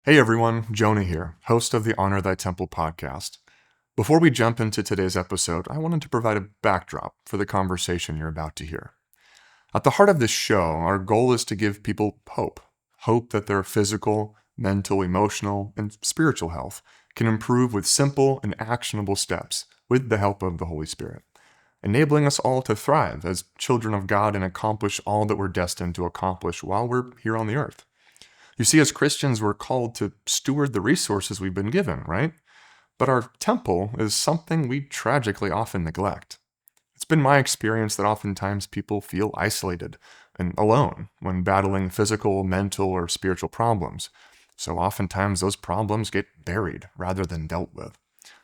Hey everyone, Jonah here, host of the Honor Thy Temple podcast. Before we jump into today's episode, I wanted to provide a backdrop for the conversation you're about to hear. At the heart of this show, our goal is to give people hope that their physical, mental, emotional, and spiritual health can improve with simple and actionable steps with the help of the Holy Spirit, enabling us all to thrive as children of God and accomplish all that we're destined to accomplish while we're here on the earth. You see, as Christians, we're called to steward the resources we've been given, right? But our temple is something we tragically often neglect. It's been my experience that oftentimes people feel isolated and alone when battling physical, mental, or spiritual problems. So oftentimes those problems get buried rather than dealt with.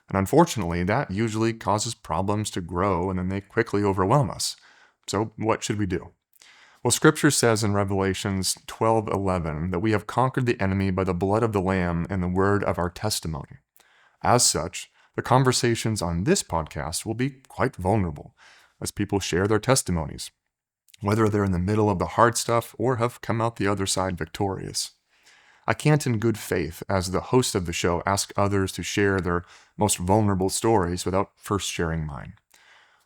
And unfortunately, that usually causes problems to grow and then they quickly overwhelm us. So what should we do? Well, Scripture says in Revelations 12:11 that we have conquered the enemy by the blood of the Lamb and the word of our testimony. As such, the conversations on this podcast will be quite vulnerable as people share their testimonies, whether they're in the middle of the hard stuff or have come out the other side victorious. I can't in good faith, as the host of the show, ask others to share their most vulnerable stories without first sharing mine.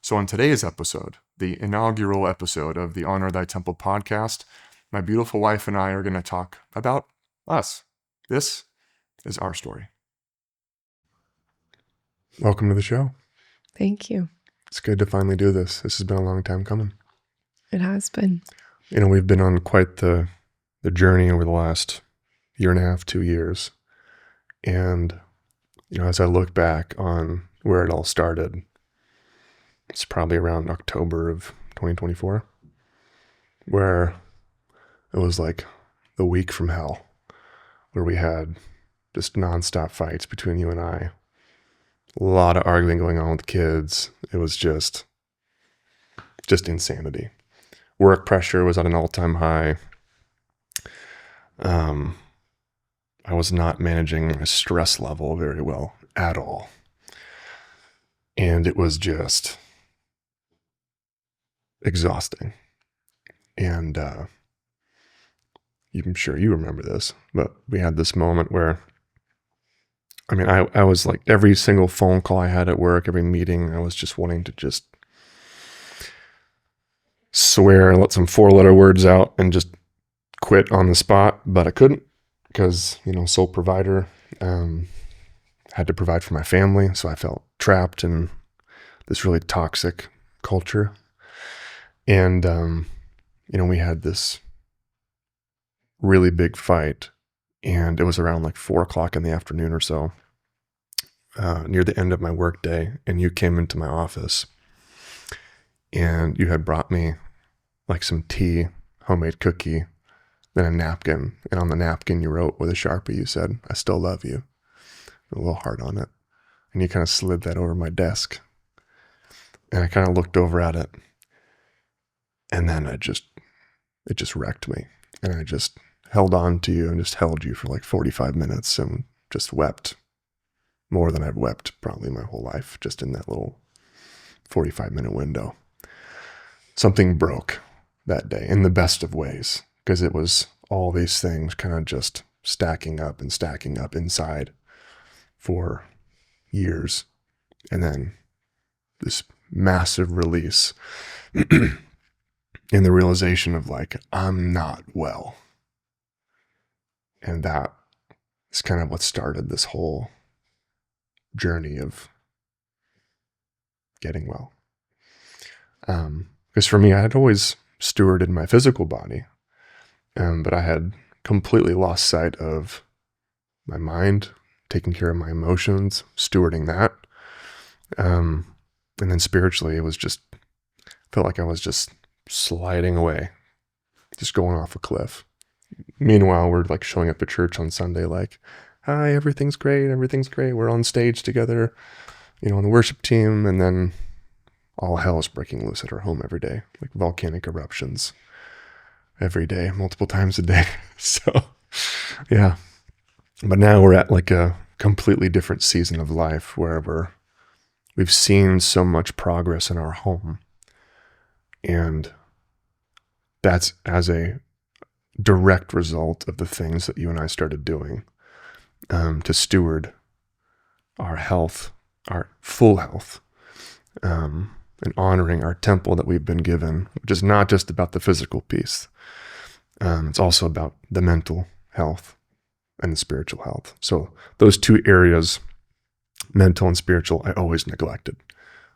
So on today's episode, the inaugural episode of the Honor Thy Temple podcast, my beautiful wife and I are going to talk about us. This is our story. Welcome to the show. Thank you. It's good to finally do this. This has been a long time coming. It has been. You know, we've been on quite the journey over the last year and a half, 2 years. And, you know, as I look back on where it all started, it's probably around October of 2024, where it was like the week from hell, where we had just nonstop fights between you and I. A lot of arguing going on with kids. It was just insanity. Work pressure was at an all-time high. I was not managing my stress level very well at all. And it was just exhausting. And I'm sure you remember this, but we had this moment where, I was like, every single phone call I had at work, every meeting, I was just wanting to just swear, let some 4-letter words out and just quit on the spot, but I couldn't because, sole provider, had to provide for my family. So I felt trapped in this really toxic culture. And, we had this really big fight, and it was around like 4:00 in the afternoon or so, near the end of my work day. And you came into my office and you had brought me like some tea, homemade cookie, then a napkin. And on the napkin you wrote with a Sharpie, you said, "I still love you," a little heart on it. And you kind of slid that over my desk. And I kind of looked over at it. And then it just wrecked me. And I just held on to you and just held you for like 45 minutes and just wept more than I've wept probably my whole life, just in that little 45-minute window. Something broke that day in the best of ways, because it was all these things kind of just stacking up inside for years. And then this massive release in the realization of like, I'm not well. And that is kind of what started this whole journey of getting well. Because for me, I had always stewarded my physical body, but I had completely lost sight of my mind, taking care of my emotions, stewarding that. And then spiritually, it was just, felt like I was just sliding away, just going off a cliff. Meanwhile, we're like showing up at church on Sunday like, "Hi, everything's great. We're on stage together, on the worship team." And then all hell is breaking loose at our home every day, like volcanic eruptions every day, multiple times a day. So, yeah. But now we're at like a completely different season of life where we've seen so much progress in our home. And that's as a direct result of the things that you and I started doing to steward our health, our full health, and honoring our temple that we've been given, which is not just about the physical piece. It's also about the mental health and the spiritual health. So those two areas, mental and spiritual, I always neglected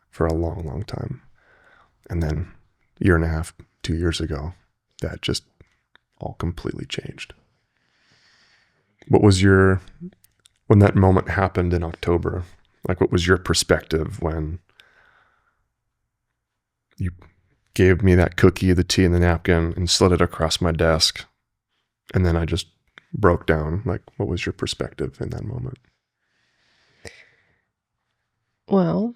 for a long, long time. And then a year and a half, 2 years ago, that just all completely changed. What was when that moment happened in October, like what was your perspective when you gave me that cookie, the tea, and the napkin and slid it across my desk, and then I just broke down? Like, what was your perspective in that moment? Well,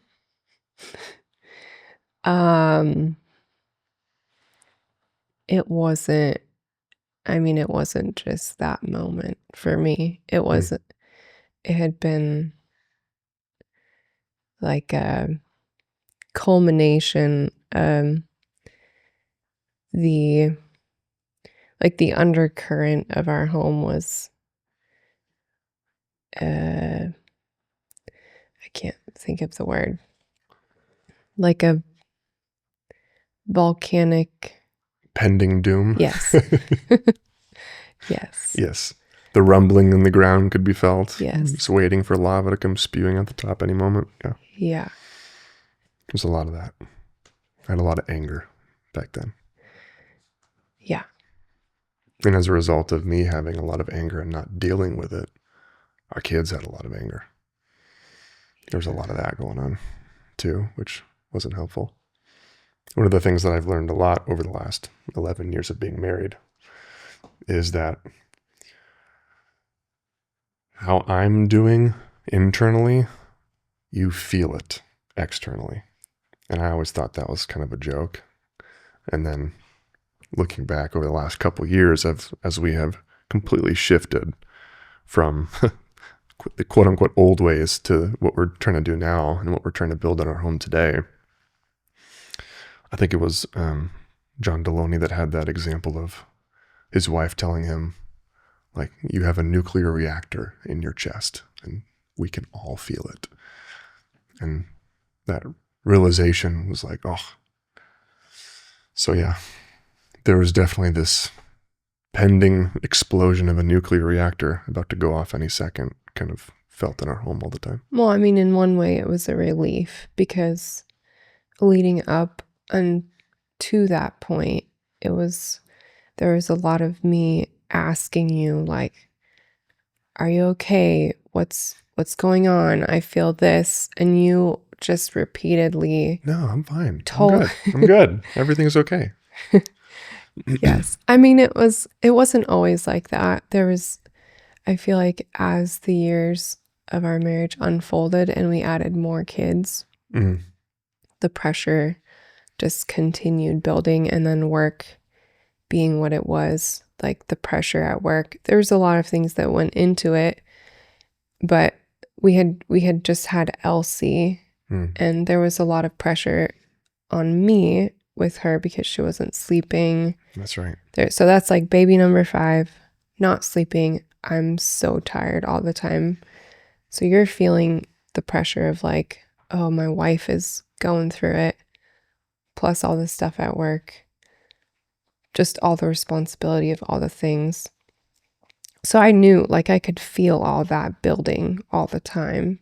it wasn't just that moment for me. It wasn't, it had been like a culmination. The undercurrent of our home was, I can't think of the word, like a volcanic. Pending doom? Yes. Yes. Yes. The rumbling in the ground could be felt. Yes. Just waiting for lava to come spewing at the top any moment. Yeah. Yeah. There's a lot of that. I had a lot of anger back then. Yeah. And as a result of me having a lot of anger and not dealing with it, our kids had a lot of anger. There was a lot of that going on too, which wasn't helpful. One of the things that I've learned a lot over the last 11 years of being married is that how I'm doing internally, you feel it externally. And I always thought that was kind of a joke. And then looking back over the last couple of years, as we have completely shifted from the quote unquote old ways to what we're trying to do now and what we're trying to build in our home today. I think it was John Deloney that had that example of his wife telling him, like, you have a nuclear reactor in your chest and we can all feel it. And that realization was like, oh. So yeah, there was definitely this pending explosion of a nuclear reactor about to go off any second, kind of felt in our home all the time. Well, I mean, in one way it was a relief because leading up and to that point, there was a lot of me asking you, like, are you okay? What's going on? I feel this. And you just repeatedly, no, I'm fine. told I'm good. Everything's okay. Yes. I mean, it wasn't always like that. I feel like as the years of our marriage unfolded and we added more kids, the pressure just continued building, and then work being what it was, like the pressure at work. There was a lot of things that went into it, but we had just had Elsie, and there was a lot of pressure on me with her because she wasn't sleeping. That's right. So that's like baby number 5, not sleeping. I'm so tired all the time. So you're feeling the pressure of like, oh, my wife is going through it, plus all the stuff at work, just all the responsibility of all the things. So I knew, like, I could feel all that building all the time.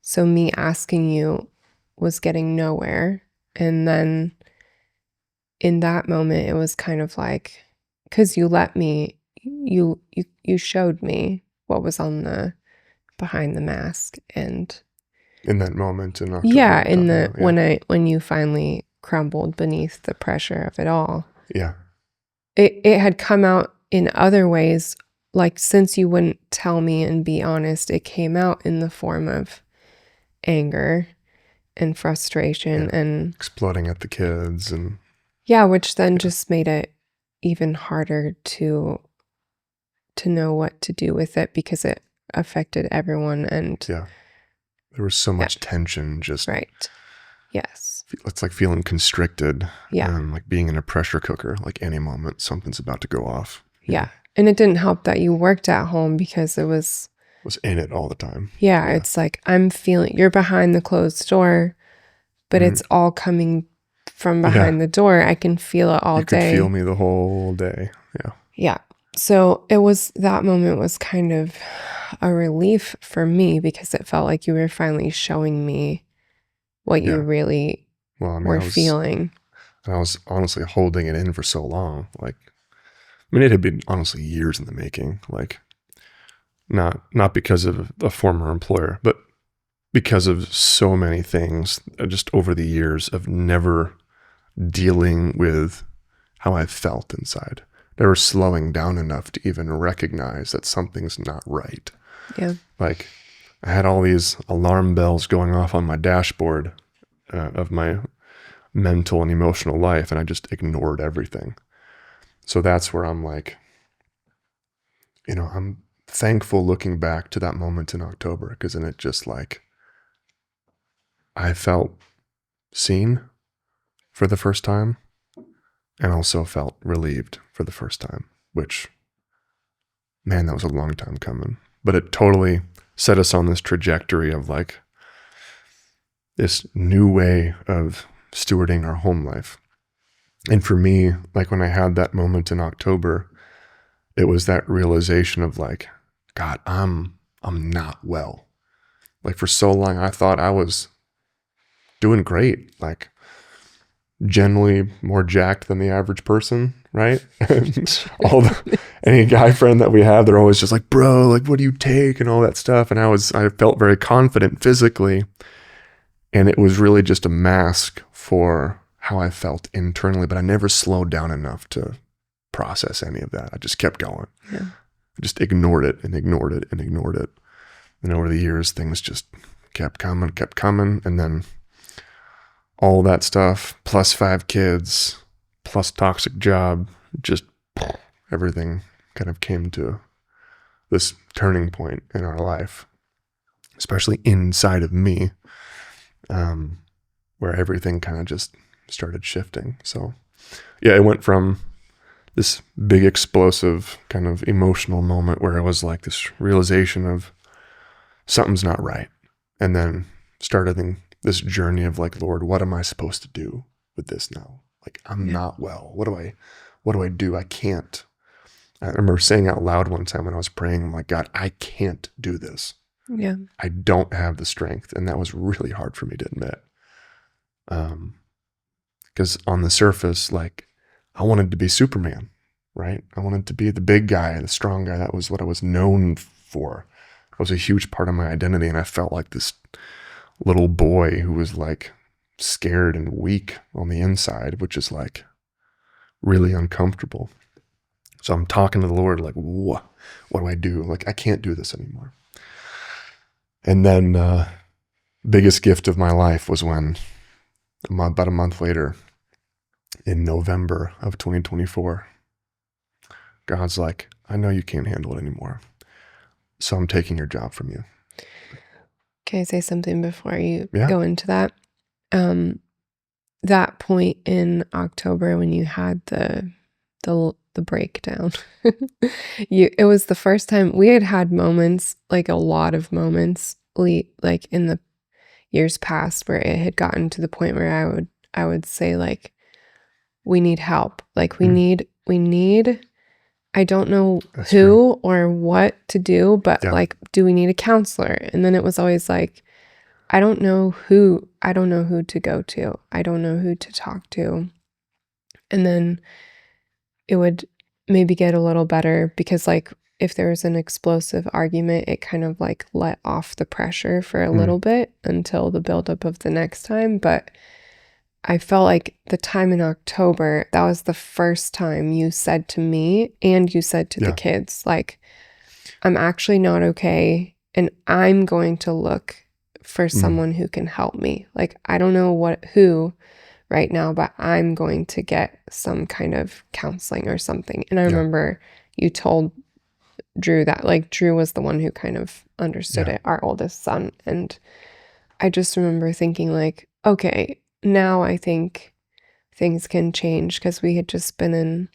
So me asking you was getting nowhere. And then in that moment, it was kind of like, because you let me, you showed me what was on behind the mask. And in that moment in October. Yeah, when you finally crumbled beneath the pressure of it all. Yeah. It had come out in other ways, like, since you wouldn't tell me and be honest, it came out in the form of anger and frustration and exploding at the kids, and which then just made it even harder to know what to do with it because it affected everyone. And there was so much tension, just right. Yes. It's like feeling constricted. Yeah. Like being in a pressure cooker, like any moment something's about to go off. Yeah. And it didn't help that you worked at home because it was Was in it all the time. Yeah, it's like I'm feeling you're behind the closed door, but it's all coming from behind the door. I can feel it all You could day. feel me the whole day. Yeah. Yeah. So that moment was kind of a relief for me because it felt like you were finally showing me what you really were feeling. And I was honestly holding it in for so long. Like, I mean, it had been honestly years in the making. Like, not because of a former employer, but because of so many things just over the years of never dealing with how I felt inside. Never slowing down enough to even recognize that something's not right. Yeah. Like, I had all these alarm bells going off on my dashboard of my mental and emotional life, and I just ignored everything. So that's where I'm like, I'm thankful looking back to that moment in October, because then it just like, I felt seen for the first time and also felt relieved for the first time, which, man, that was a long time coming. But it totally set us on this trajectory of like this new way of stewarding our home life. And for me, like when I had that moment in October, it was that realization of like, God, I'm not well. Like for so long, I thought I was doing great. Like generally more jacked than the average person, right? Any guy friend that we have, they're always just like, bro, like what do you take and all that stuff. And I felt very confident physically. And it was really just a mask for how I felt internally, but I never slowed down enough to process any of that. I just kept going. Yeah. I just ignored it and ignored it and ignored it. And over the years, things just kept coming. And then all that stuff, plus 5 kids, plus toxic job, just everything kind of came to this turning point in our life, especially inside of me, where everything kind of just started shifting. So yeah, it went from this big explosive kind of emotional moment where it was like this realization of something's not right. And then started this journey of like, Lord, what am I supposed to do with this now? Like, I'm not well. What do I do? I can't. I remember saying out loud one time when I was praying, I'm like, God, I can't do this. Yeah. I don't have the strength. And that was really hard for me to admit. Because on the surface, like, I wanted to be Superman, right? I wanted to be the big guy, the strong guy. That was what I was known for. It was a huge part of my identity. And I felt like this little boy who was like scared and weak on the inside, which is like really uncomfortable. So I'm talking to the Lord, like, what do I do? Like, I can't do this anymore. And then biggest gift of my life was when about a month later, in November of 2024, God's like, I know you can't handle it anymore, so I'm taking your job from you. Can I say something before you go into that? That point in October when you had the breakdown, it was the first time we had moments, like a lot of moments, like in the years past, where it had gotten to the point where I would say like, we need help. Like we need. I don't know That's who true. or what to do, but like, do we need a counselor? And then it was always like, I don't know who to go to. I don't know who to talk to. And then it would maybe get a little better because like if there was an explosive argument, it kind of like let off the pressure for a little bit until the buildup of the next time. But I felt like the time in October, that was the first time you said to me and you said to the kids, like, I'm actually not okay and I'm going to look for someone who can help me. Like, I don't know who right now, but I'm going to get some kind of counseling or something. And I remember you told Drew that, like, Drew was the one who kind of understood it, our oldest son. And I just remember thinking like, okay, now I think things can change, because we had just been in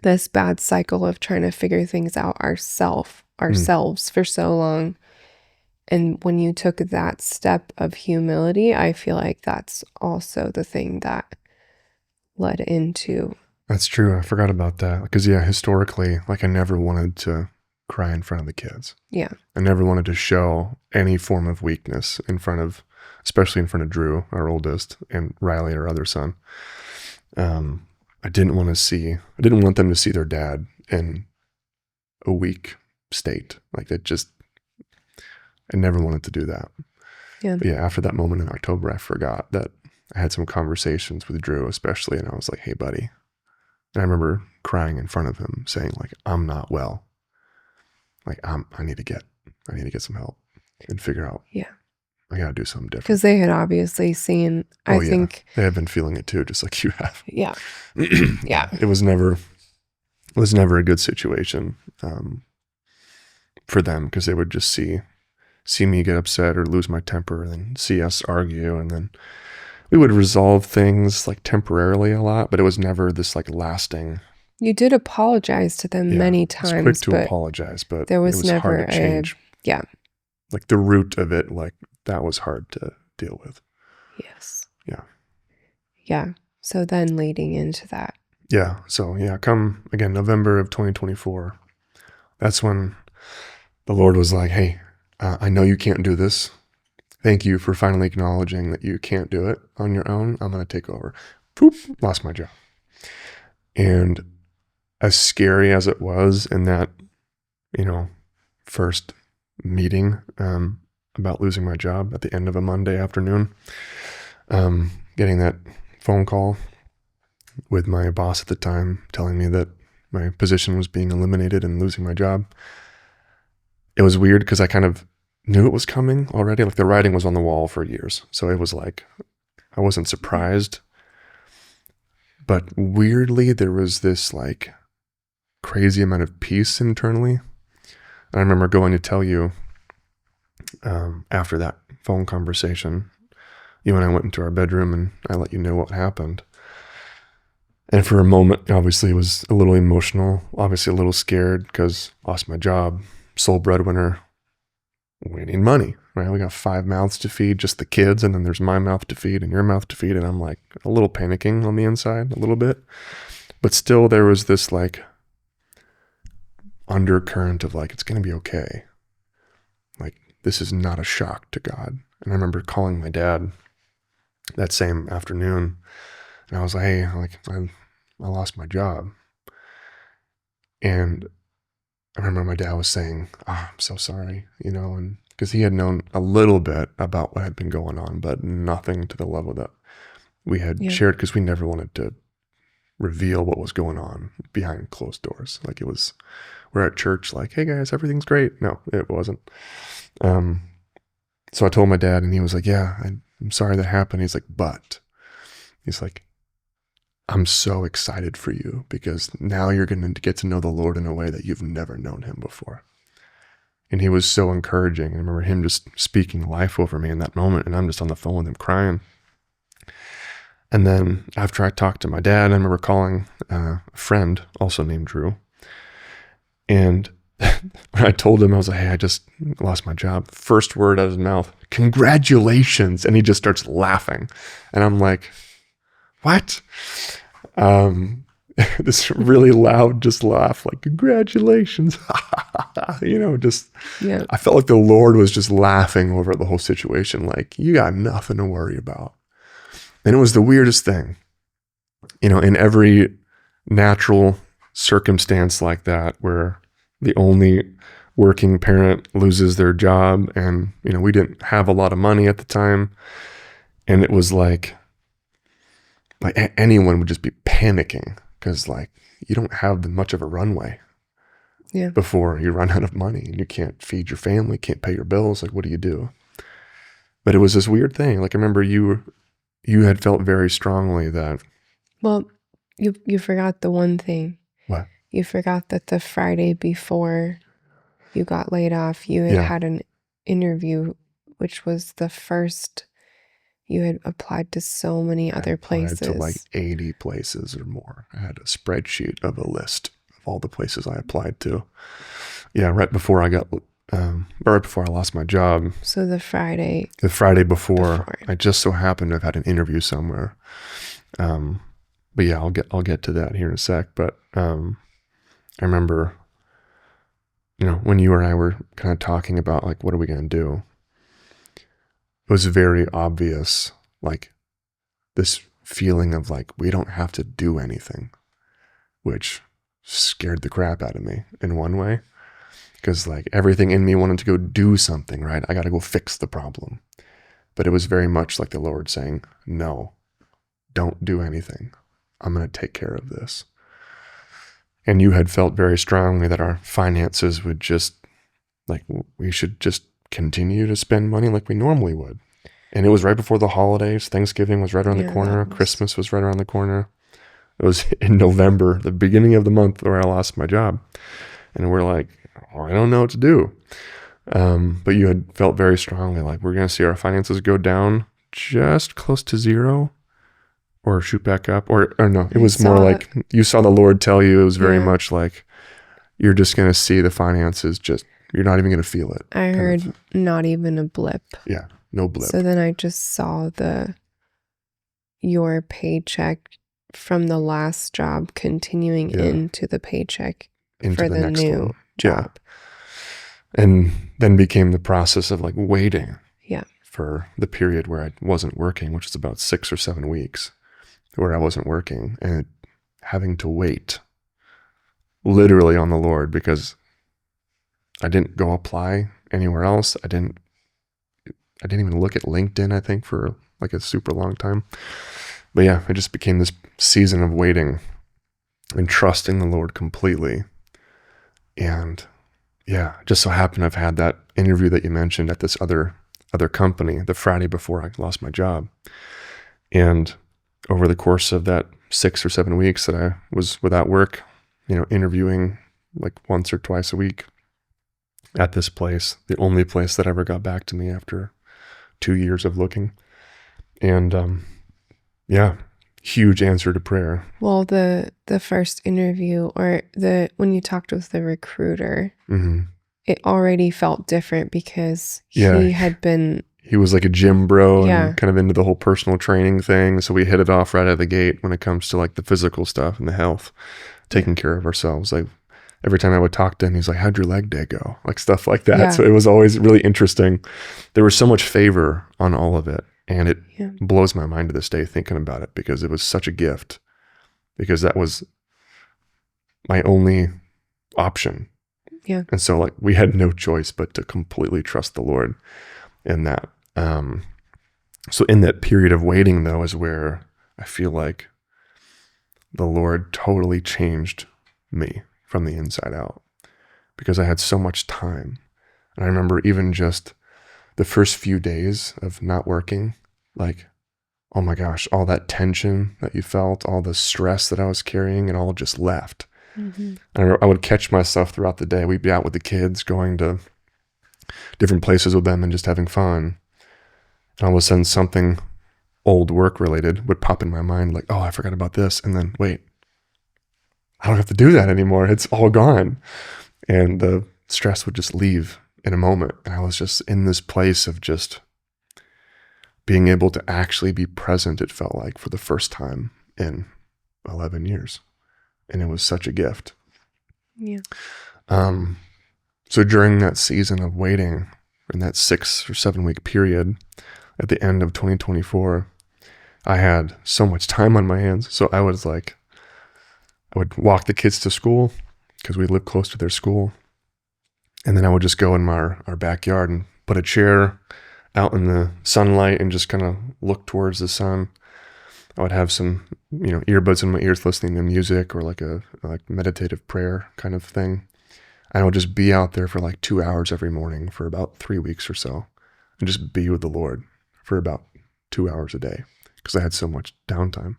this bad cycle of trying to figure things out ourselves ourselves for so long. And when you took that step of humility, I feel like that's also the thing that led into. That's true. I forgot about that. Because, historically, like, I never wanted to cry in front of the kids. Yeah. I never wanted to show any form of weakness especially in front of Drew, our oldest, and Riley, our other son. I didn't want them to see their dad in a weak state. Like, I never wanted to do that. Yeah. But after that moment in October, I forgot that I had some conversations with Drew, especially, and I was like, hey, buddy. And I remember crying in front of him saying, like, I'm not well. Like, I need to get some help and figure out. Yeah. I got to do something different. Because they had obviously seen, I think. They had been feeling it too, just like you have. Yeah. Yeah. It was never a good situation for them, because they would just see me get upset or lose my temper, and then see us argue, and then we would resolve things like temporarily a lot, but it was never this like lasting. You did apologize to them many times. I was quick to apologize, but there was never hard to change. Yeah. Like, the root of it, like, that was hard to deal with. Yes. Yeah. Yeah. So then leading into that. Yeah. So come again, November of 2024. That's when the Lord was like, hey, I know you can't do this. Thank you for finally acknowledging that you can't do it on your own. I'm going to take over. Poop, lost my job. And as scary as it was in that, first meeting about losing my job at the end of a Monday afternoon, getting that phone call with my boss at the time telling me that my position was being eliminated and losing my job. It was weird because I kind of knew it was coming already. Like, the writing was on the wall for years. So it was like, I wasn't surprised. But weirdly, there was this like crazy amount of peace internally. And I remember going to tell you after that phone conversation, you and I went into our bedroom and I let you know what happened. And for a moment, obviously, it was a little emotional, obviously a little scared because lost my job, sole breadwinner. We need money, right? We got 5 mouths to feed, just the kids, and then there's my mouth to feed and your mouth to feed. And I'm like a little panicking on the inside, a little bit. But still, there was this like undercurrent of like, it's going to be okay. Like, this is not a shock to God. And I remember calling my dad that same afternoon, and I was like, hey, like, I lost my job. And I remember my dad was saying, I'm so sorry, and because he had known a little bit about what had been going on, but nothing to the level that we had shared, because we never wanted to reveal what was going on behind closed doors. Like, we're at church, like, hey guys, everything's great. No, it wasn't. So I told my dad, and he was like, yeah, I'm sorry that happened. He's like, I'm so excited for you because now you're going to get to know the Lord in a way that you've never known him before. And he was so encouraging. I remember him just speaking life over me in that moment. And I'm just on the phone with him crying. And then after I talked to my dad, I remember calling a friend also named Drew. And when I told him, I was like, hey, I just lost my job. First word out of his mouth, congratulations. And he just starts laughing. And I'm like, what? This really loud just laugh, like, congratulations. I felt like the Lord was just laughing over the whole situation. Like, you got nothing to worry about. And it was the weirdest thing, in every natural circumstance like that, where the only working parent loses their job. And, we didn't have a lot of money at the time. And it was like anyone would just be panicking because like you don't have much of a runway before you run out of money and you can't feed your family, can't pay your bills. Like, what do you do? But it was this weird thing. Like, I remember you had felt very strongly that. Well, you forgot the one thing. What? You forgot that the Friday before you got laid off, you had an interview, which was the first. You had applied to so many other places. To like 80 places or more. I had a spreadsheet of a list of all the places I applied to. Yeah, right before right before I lost my job. So the Friday before, before. I just so happened to have had an interview somewhere. But yeah, I'll get to that here in a sec. But I remember, when you and I were kind of talking about like, what are we going to do? It was very obvious, like this feeling of like, we don't have to do anything, which scared the crap out of me in one way. Because like everything in me wanted to go do something, right? I got to go fix the problem. But it was very much like the Lord saying, no, don't do anything. I'm going to take care of this. And you had felt very strongly that our finances would just, like, we should just continue to spend money like we normally would. And it was right before the holidays. Thanksgiving was right around the corner. Christmas was right around the corner. It was in November, the beginning of the month where I lost my job. And we're like, I don't know what to do. But you had felt very strongly like we're going to see our finances go down just close to zero or shoot back up. Or no, it was more like you saw the Lord tell you. It was very much like you're just going to see the finances you're not even going to feel it. I heard not even a blip. Yeah, no blip. So then I just saw your paycheck from the last job continuing into the paycheck for the new job. Yeah. And then became the process of like waiting Yeah. for the period where I wasn't working, which is about 6 or 7 weeks where I wasn't working, and having to wait literally on the Lord because I didn't go apply anywhere else. I didn't even look at LinkedIn, I think, for like a super long time. But yeah, it just became this season of waiting and trusting the Lord completely. And yeah, just so happened I've had that interview that you mentioned at this other company the Friday before I lost my job. And over the course of that 6 or 7 weeks that I was without work, interviewing like once or twice a week at this place, the only place that ever got back to me after 2 years of looking. And yeah, huge answer to prayer. Well, the first interview or when you talked with the recruiter, it already felt different because he had been... He was like a gym bro and kind of into the whole personal training thing. So we hit it off right out of the gate when it comes to like the physical stuff and the health, taking care of ourselves. Like every time I would talk to him, he's like, how'd your leg day go? Like stuff like that. Yeah. So it was always really interesting. There was so much favor on all of it. And it blows my mind to this day thinking about it because it was such a gift, because that was my only option. Yeah. And so like we had no choice but to completely trust the Lord in that. So in that period of waiting though is where I feel like the Lord totally changed me from the inside out, because I had so much time. And I remember even just the first few days of not working, like, oh my gosh, all that tension that you felt, all the stress that I was carrying, it all just left. And I would catch myself throughout the day. We'd be out with the kids, going to different places with them and just having fun. And all of a sudden something old work related would pop in my mind, like, oh, I forgot about this. And then wait, I don't have to do that anymore. It's all gone. And the stress would just leave in a moment. And I was just in this place of just being able to actually be present, it felt like, for the first time in 11 years. And it was such a gift. Yeah. So during that season of waiting, in that 6 or 7 week period, at the end of 2024, I had so much time on my hands. So I would walk the kids to school because we lived close to their school. And then I would just go in our backyard and put a chair out in the sunlight and just kind of look towards the sun. I would have some, earbuds in my ears listening to music or like a meditative prayer kind of thing. And I would just be out there for like 2 hours every morning for about 3 weeks or so and just be with the Lord for about 2 hours a day because I had so much downtime.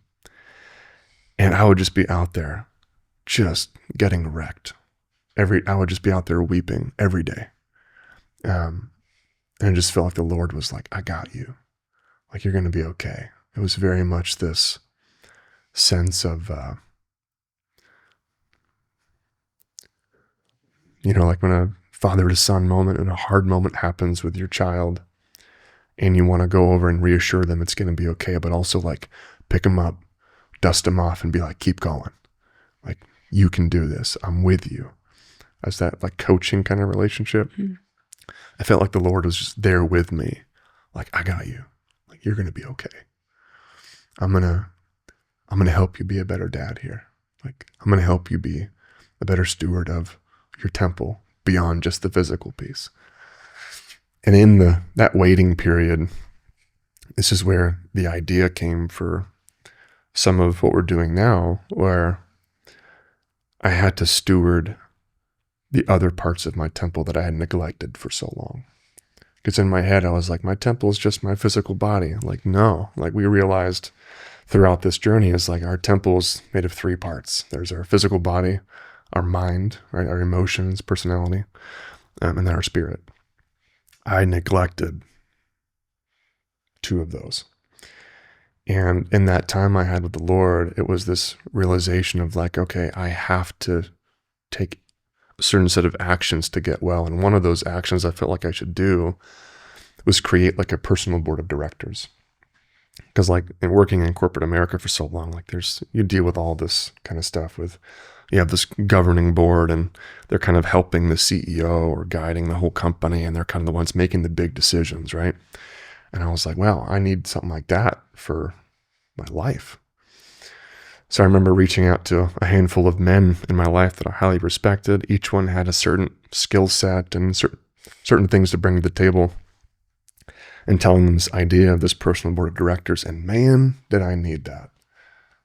And I would just be out there just getting wrecked. I would just be out there weeping every day. And I just felt like the Lord was like, I got you. Like, you're going to be okay. It was very much this sense of like when a father to son moment and a hard moment happens with your child, and you want to go over and reassure them it's going to be okay, but also like pick them up, dust them off, and be like, keep going. Like, you can do this. I'm with you. As that like coaching kind of relationship. Mm-hmm. I felt like the Lord was just there with me. Like, I got you. Like, you're going to be okay. I'm going to help you be a better dad here. Like, I'm going to help you be a better steward of your temple beyond just the physical piece. And in that waiting period, this is where the idea came for some of what we're doing now, where I had to steward the other parts of my temple that I had neglected for so long. Because in my head, I was like, my temple is just my physical body. Like, no. Like, we realized throughout this journey is like our temple is made of 3 parts. There's our physical body, our mind, right, our emotions, personality, and then our spirit. I neglected 2 of those. And in that time I had with the Lord, it was this realization of like, okay, I have to take a certain set of actions to get well. And one of those actions I felt like I should do was create like a personal board of directors. Because like in working in corporate America for so long, like you deal with all this kind of stuff with, you have this governing board and they're kind of helping the CEO or guiding the whole company, and they're kind of the ones making the big decisions, right? And I was like, wow, I need something like that for my life. So I remember reaching out to a handful of men in my life that I highly respected. Each one had a certain skill set and certain things to bring to the table, and telling them this idea of this personal board of directors. And man, did I need that.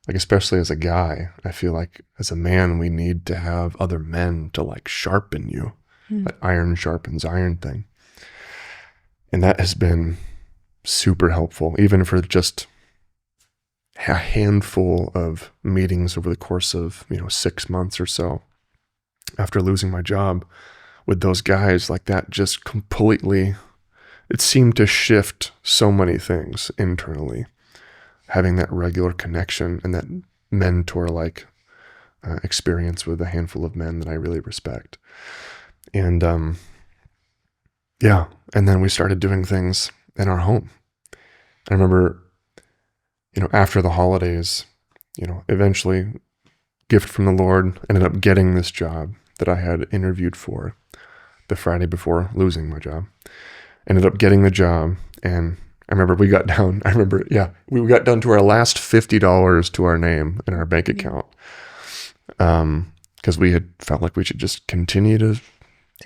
Like, especially as a guy, I feel like as a man, we need to have other men to like sharpen you. That iron sharpens iron thing. And that has been super helpful, even for just a handful of meetings over the course of, 6 months or so after losing my job with those guys. Like, that just completely, it seemed to shift so many things internally, having that regular connection and that mentor like experience with a handful of men that I really respect. And and then we started doing things in our home. I remember, after the holidays, eventually, gift from the Lord, ended up getting this job that I had interviewed for the Friday before losing my job. Ended up getting the job, and I remember we got down to our last $50 to our name in our bank account, because we had felt like we should just continue to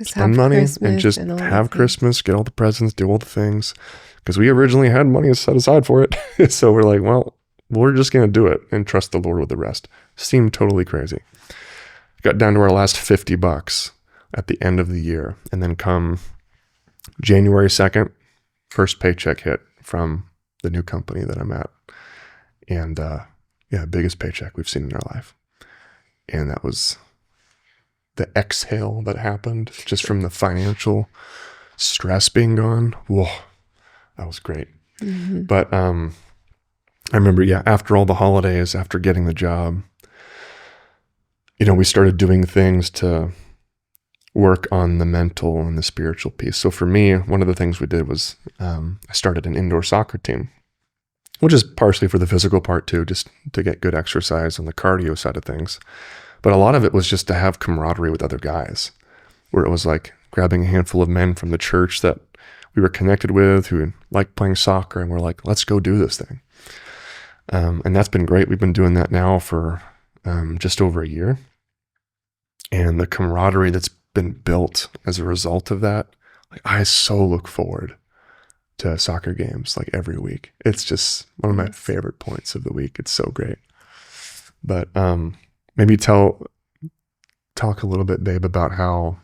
spend money and just have Christmas, get all the presents, do all the things, because we originally had money set aside for it. So we're like, well, we're just going to do it and trust the Lord with the rest. Seemed totally crazy. Got down to our last $50 at the end of the year, and then come January 2nd, first paycheck hit from the new company that I'm at. And biggest paycheck we've seen in our life. And that was the exhale that happened just from the financial stress being gone. Whoa, that was great. Mm-hmm. But I remember, after all the holidays, after getting the job, we started doing things to work on the mental and the spiritual piece. So for me, one of the things we did was I started an indoor soccer team, which is partially for the physical part too, just to get good exercise on the cardio side of things. But a lot of it was just to have camaraderie with other guys, where it was like grabbing a handful of men from the church that we were connected with who liked playing soccer, and we're like, let's go do this thing. And that's been great. We've been doing that now for just over a year. And the camaraderie that's been built as a result of that, like, I so look forward to soccer games like every week. It's just one of my favorite points of the week. It's so great. But maybe talk a little bit, babe, about how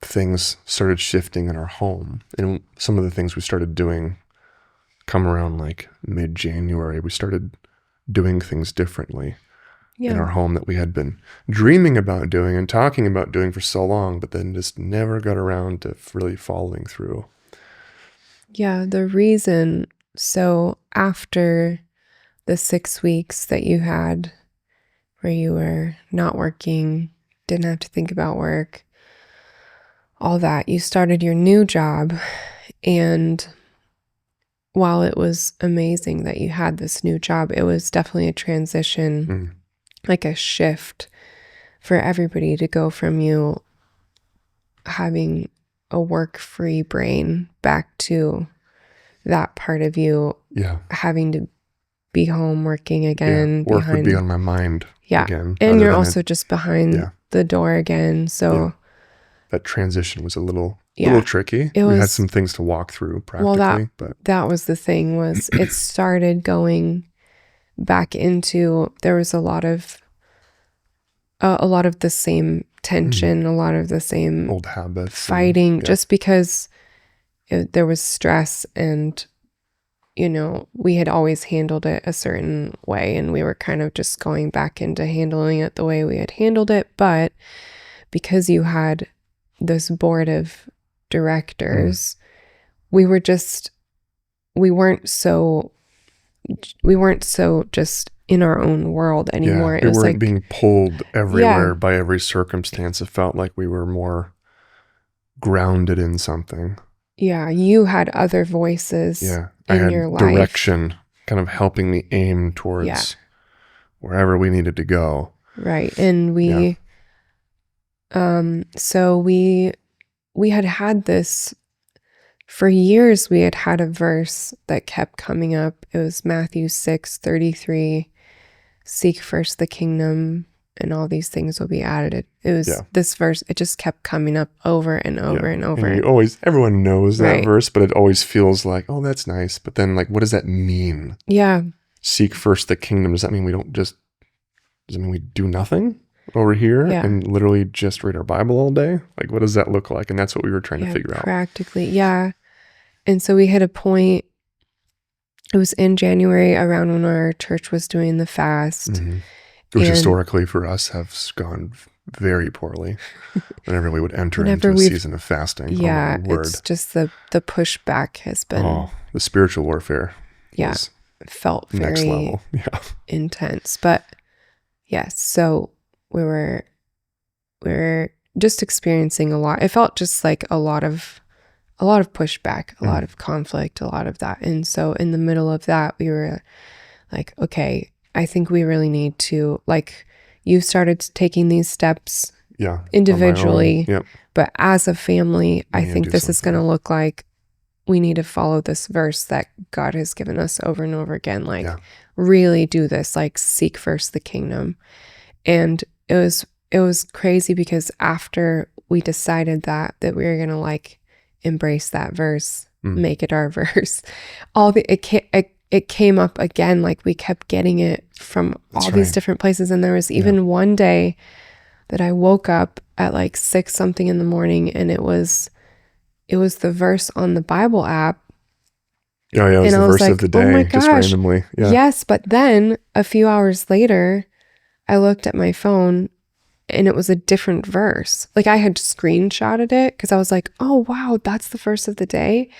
things started shifting in our home, and some of the things we started doing come around like mid-January. We started doing things differently in our home that we had been dreaming about doing and talking about doing for so long, but then just never got around to really following through. Yeah, the reason, so after the 6 weeks that you had where you were not working, didn't have to think about work, all that. You started your new job, and while it was amazing that you had this new job, it was definitely a transition, like a shift for everybody to go from you having a work-free brain back to that part of you having to be home working again. Work would be on my mind again. And you're also just behind the door again. So that transition was a little tricky. We had some things to walk through practically. Well, that was the thing, was it started going back into, there was a lot of the same tension, a lot of the same old habits, fighting, just because there was stress, and we had always handled it a certain way, and we were kind of just going back into handling it the way we had handled it. But because you had this board of directors, we weren't so just in our own world anymore. We weren't being pulled everywhere by every circumstance. It felt like we were more grounded in something. Yeah, you had other voices in your life. Direction kind of helping me aim towards wherever we needed to go. Right. And we had this for years. We had a verse that kept coming up. It was Matthew 6:33, seek first the kingdom and all these things will be added. It was this verse. It just kept coming up over and over and over. And everyone knows that verse, but it always feels like, oh, that's nice. But then, like, what does that mean? Yeah. Seek first the kingdom. Does that mean does it mean we do nothing over here and literally just read our Bible all day? Like, what does that look like? And that's what we were trying to figure out. Practically. Yeah. And so we hit a point, it was in January, around when our church was doing the fast. Which historically for us has gone very poorly whenever we would enter into a season of fasting. Yeah, it's just the pushback has been... the spiritual warfare felt very next level. intense. But yes, so we were just experiencing a lot. It felt just like a lot of pushback, a lot of conflict, a lot of that. And so in the middle of that, we were like, okay, I think we really need to, like, you started taking these steps individually, but as a family, I think this is going to look like we need to follow this verse that God has given us over and over again. Like, really do this, like, seek first the kingdom. And it was crazy because after we decided that we were going to, like, embrace that verse, make it our verse, it came up again. Like, we kept getting it from these different places. And there was even one day that I woke up at like 6 something in the morning, and it was the verse on the Bible app. Yeah, it was the verse of the day, oh my gosh, just randomly. Yeah. Yes, but then a few hours later, I looked at my phone and it was a different verse. Like, I had screenshotted it because I was like, oh wow, that's the verse of the day.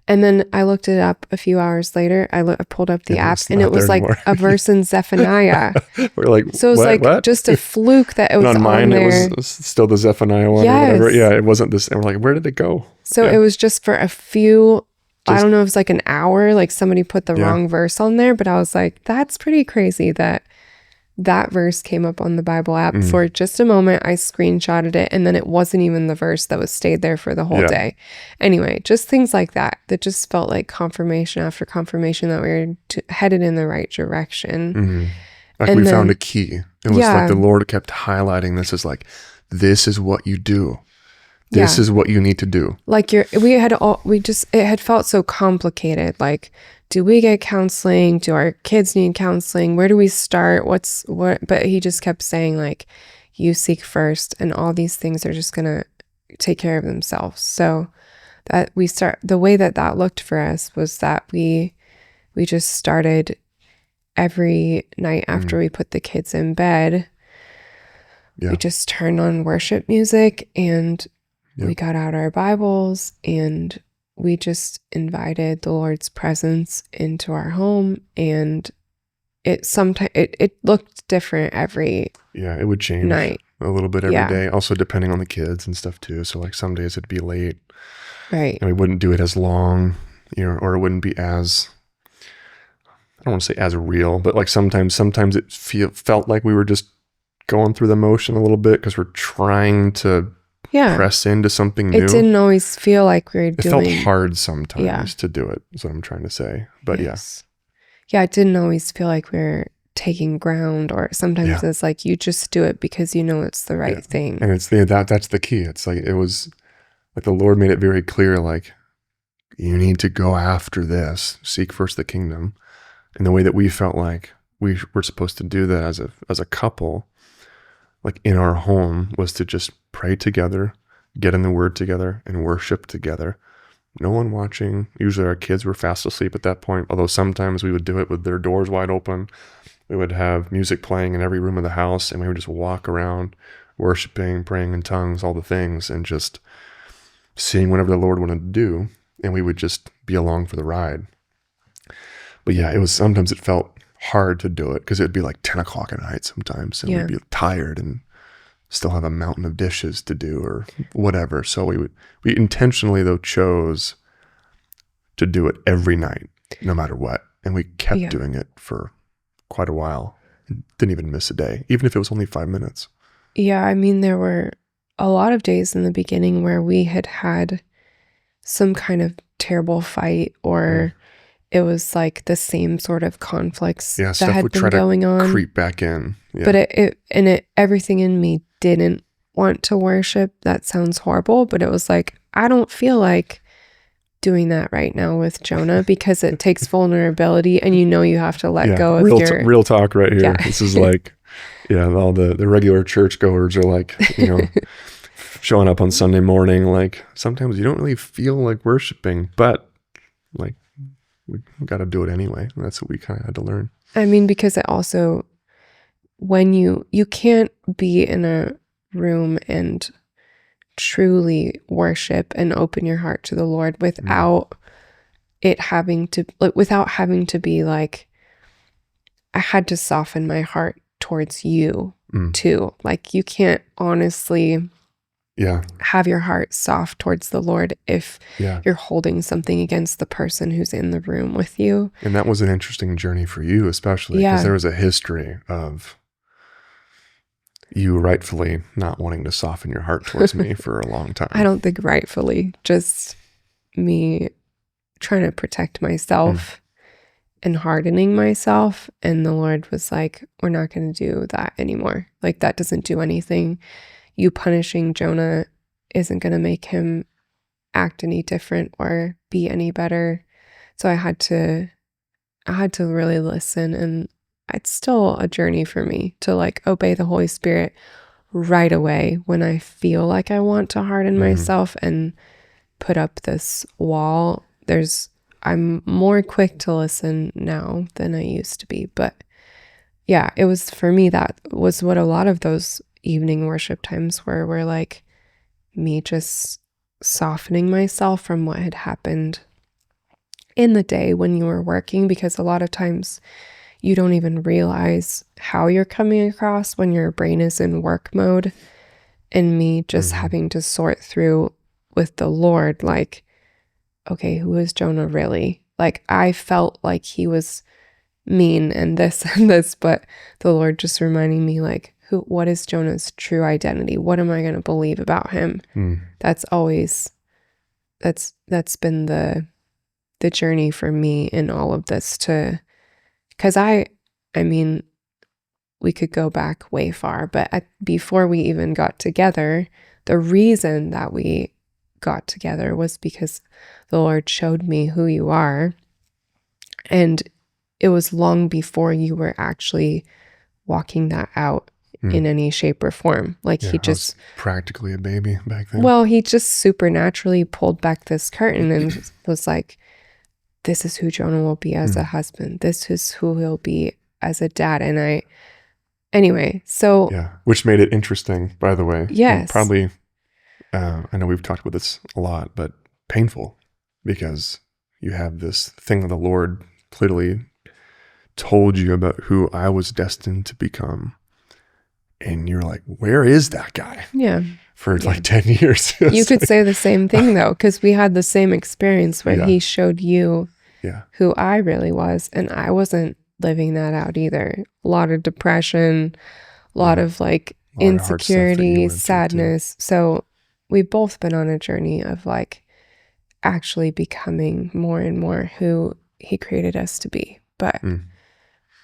And then I looked it up a few hours later. I pulled up the app, and it was like a verse in Zephaniah. We're like, so it was what? Just a fluke that it was on mine. It was still the Zephaniah one or whatever. Yeah, it wasn't this. And we're like, where did it go? So it was just for a few, I don't know if it was like an hour, like somebody put the wrong verse on there, but I was like, that's pretty crazy that verse came up on the Bible app for just a moment. I screenshotted it, and then it wasn't even the verse that was stayed there for the whole day. Anyway, just things like that just felt like confirmation after confirmation that we were headed in the right direction. Like, we found a key. It was like the Lord kept highlighting this as like, this is what you do. This is what you need to do. Like, it had felt so complicated. Like, do we get counseling? Do our kids need counseling? Where do we start? But he just kept saying, like, you seek first, and all these things are just going to take care of themselves. So that the way that looked for us was that we just started every night after we put the kids in bed. We just turned on worship music, and we got out our Bibles, and we just invited the Lord's presence into our home. And it looked different every it would change night. a little bit every Yeah. day. Also depending on the kids and stuff too. So like some days it'd be late Right. and we wouldn't do it as long, or it wouldn't be as, I don't want to say as real, but like sometimes it felt like we were just going through the motion a little bit because we're trying to Yeah. press into something new. It didn't always feel like we were doing. It felt hard sometimes to do it, is what I'm trying to say. But yes. Yeah, it didn't always feel like we were taking ground, or sometimes it's like you just do it because you know it's the right thing. And it's that's the key. It's like, it was like the Lord made it very clear, like, you need to go after this, seek first the kingdom. And the way that we felt like we were supposed to do that as a couple, like in our home, was to just pray together, get in the word together, and worship together. No one watching. Usually our kids were fast asleep at that point, although sometimes we would do it with their doors wide open. We would have music playing in every room of the house, and we would just walk around worshiping, praying in tongues, all the things, and just seeing whatever the Lord wanted to do, and we would just be along for the ride. But yeah, sometimes it felt hard to do it because it'd be like 10 o'clock at night sometimes, and we'd be tired and still have a mountain of dishes to do or whatever. So we intentionally though chose to do it every night, no matter what. And we kept doing it for quite a while. Didn't even miss a day, even if it was only 5 minutes. Yeah, I mean, there were a lot of days in the beginning where we had some kind of terrible fight, or it was like the same sort of conflicts that had been going on. Creep back in. Yeah. But everything in me didn't want to worship. That sounds horrible, but it was like, I don't feel like doing that right now with Jonah because it takes vulnerability, and you have to let go of real talk right here. Yeah. This is like, all the regular churchgoers are like, showing up on Sunday morning. Like sometimes you don't really feel like worshiping, but like we got to do it anyway. And that's what we kind of had to learn. I mean, because it also, when you can't be in a room and truly worship and open your heart to the Lord without having to be like, I had to soften my heart towards you too. Like you can't honestly have your heart soft towards the Lord if you're holding something against the person who's in the room with you. And that was an interesting journey for you, especially because there was a history of you rightfully not wanting to soften your heart towards me for a long time. I don't think rightfully, just me trying to protect myself and hardening myself. And the Lord was like, we're not going to do that anymore. Like that doesn't do anything. You punishing Jonah isn't going to make him act any different or be any better. So I had to really listen, and it's still a journey for me to like obey the Holy Spirit right away when I feel like I want to harden myself and put up this wall. I'm more quick to listen now than I used to be. But yeah, it was, for me, that was what a lot of those evening worship times were like, me just softening myself from what had happened in the day when you were working, because a lot of times you don't even realize how you're coming across when your brain is in work mode. And me just having to sort through with the Lord, like, okay, who is Jonah really? Like, I felt like he was mean and this and this, but the Lord just reminding me, like, what is Jonah's true identity? What am I going to believe about him? That's been the journey for me in all of this, because I mean, we could go back way far, but before we even got together, the reason that we got together was because the Lord showed me who you are. And it was long before you were actually walking that out in any shape or form. Like he just, I was practically a baby back then. Well, he just supernaturally pulled back this curtain and was like, this is who Jonah will be as a husband. This is who he'll be as a dad. And anyway, so. Yeah, which made it interesting, by the way. Yes. And probably, I know we've talked about this a lot, but painful, because you have this thing that the Lord clearly told you about who I was destined to become. And you're like, where is that guy? Yeah. For like 10 years. You could say the same thing though, because we had the same experience where he showed you who I really was, and I wasn't living that out either. A lot of depression, a lot of like insecurity, sadness. So we've both been on a journey of like actually becoming more and more who he created us to be. But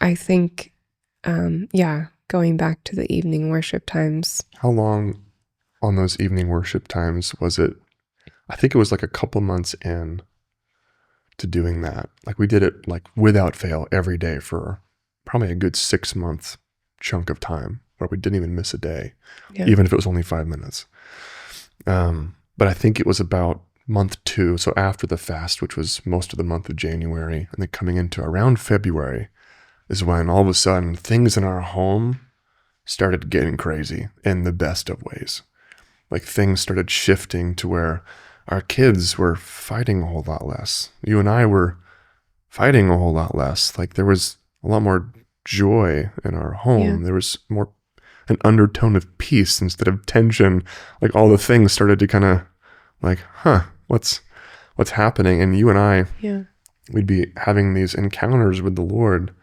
I think, going back to the evening worship times. How long on those evening worship times was it? I think it was like a couple months in to doing that. Like we did it like without fail every day for probably a good 6 month chunk of time where we didn't even miss a day, even if it was only 5 minutes. But I think it was about month 2. So after the fast, which was most of the month of January, and then coming into around February is when all of a sudden things in our home started getting crazy in the best of ways. Like things started shifting to where our kids were fighting a whole lot less. You and I were fighting a whole lot less. Like there was a lot more joy in our home. There was more an undertone of peace instead of tension. Like all the things started to kind of like, what's happening? And you and I, we'd be having these encounters with the Lord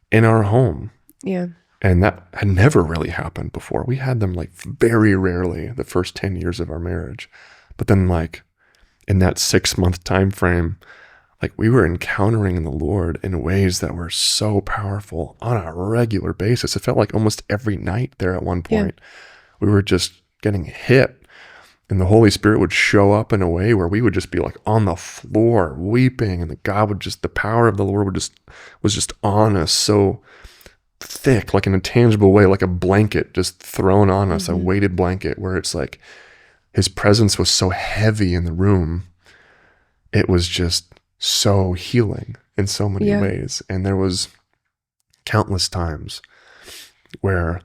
in our home. Yeah. And that had never really happened before. We had them like very rarely the first 10 years of our marriage. But then like in that 6 month time frame, like we were encountering the Lord in ways that were so powerful on a regular basis. It felt like almost every night there at one point, we were just getting hit, and the Holy Spirit would show up in a way where we would just be like on the floor weeping, and the power of the Lord was just on us so thick, like in a tangible way, like a blanket just thrown on us, a weighted blanket, where it's like his presence was so heavy in the room. It was just so healing in so many ways. And there was countless times where,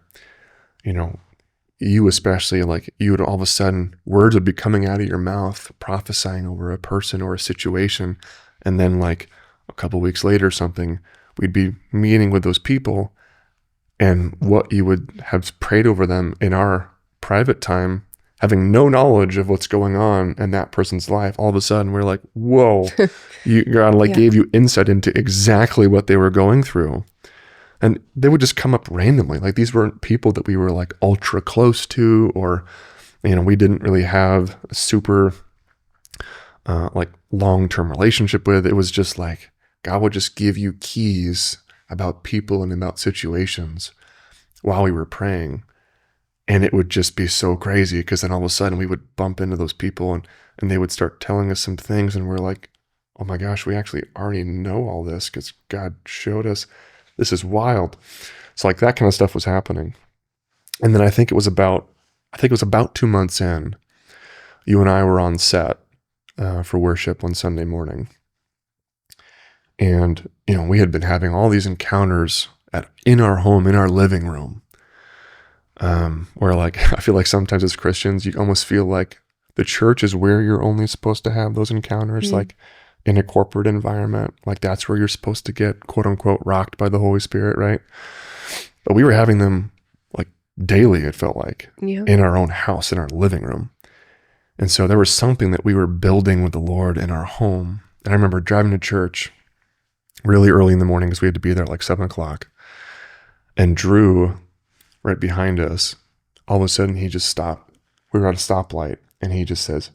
you especially, like you would all of a sudden, words would be coming out of your mouth, prophesying over a person or a situation. And then like a couple weeks later or something, we'd be meeting with those people, and what you would have prayed over them in our private time, having no knowledge of what's going on in that person's life, all of a sudden we're like, whoa, God gave you insight into exactly what they were going through. And they would just come up randomly. Like these weren't people that we were like ultra close to, or, we didn't really have a super like long-term relationship with. It was just like, God would just give you keys about people and about situations while we were praying. And it would just be so crazy, because then all of a sudden we would bump into those people and they would start telling us some things, and we're like, oh my gosh, we actually already know all this because God showed us. This is wild. So like that kind of stuff was happening. And then I think it was about 2 months in, you and I were on set for worship one Sunday morning. And, we had been having all these encounters in our home, in our living room, where like, I feel like sometimes as Christians, you almost feel like the church is where you're only supposed to have those encounters, like in a corporate environment. Like that's where you're supposed to get quote unquote rocked by the Holy Spirit, right? But we were having them like daily, it felt like, in our own house, in our living room. And so there was something that we were building with the Lord in our home. And I remember driving to church really early in the morning, because we had to be there at like 7:00. And Drew, right behind us, all of a sudden he just stopped. We were at a stoplight, and he just says,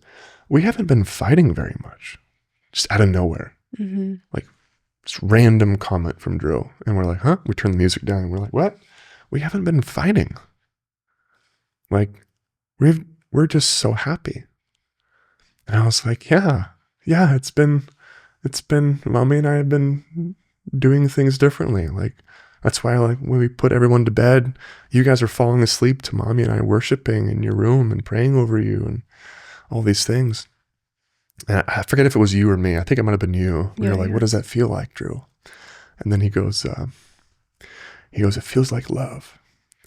"We haven't been fighting very much." Just out of nowhere. Like just random comment from Drew. And we're like, huh? We turn the music down and we're like, what? We haven't been fighting. Like we're just so happy. And I was like, yeah, it's been, Mommy and I have been doing things differently. Like, that's why, like, when we put everyone to bed, you guys are falling asleep to Mommy and I worshiping in your room and praying over you and all these things. And I forget if it was you or me. I think it might have been you. You're like, what does that feel like, Drew? And then he goes, it feels like love.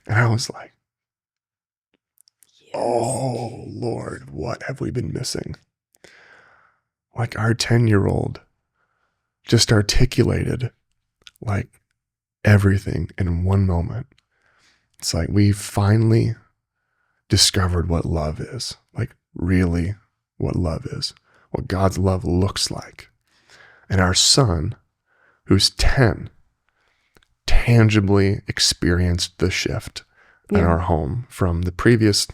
And I was like, oh, Lord, what have we been missing? Like our 10-year-old just articulated like everything in one moment. It's like we finally discovered what love is, like really what love is, what God's love looks like. And our son, who's 10, tangibly experienced the shift in our home from the previous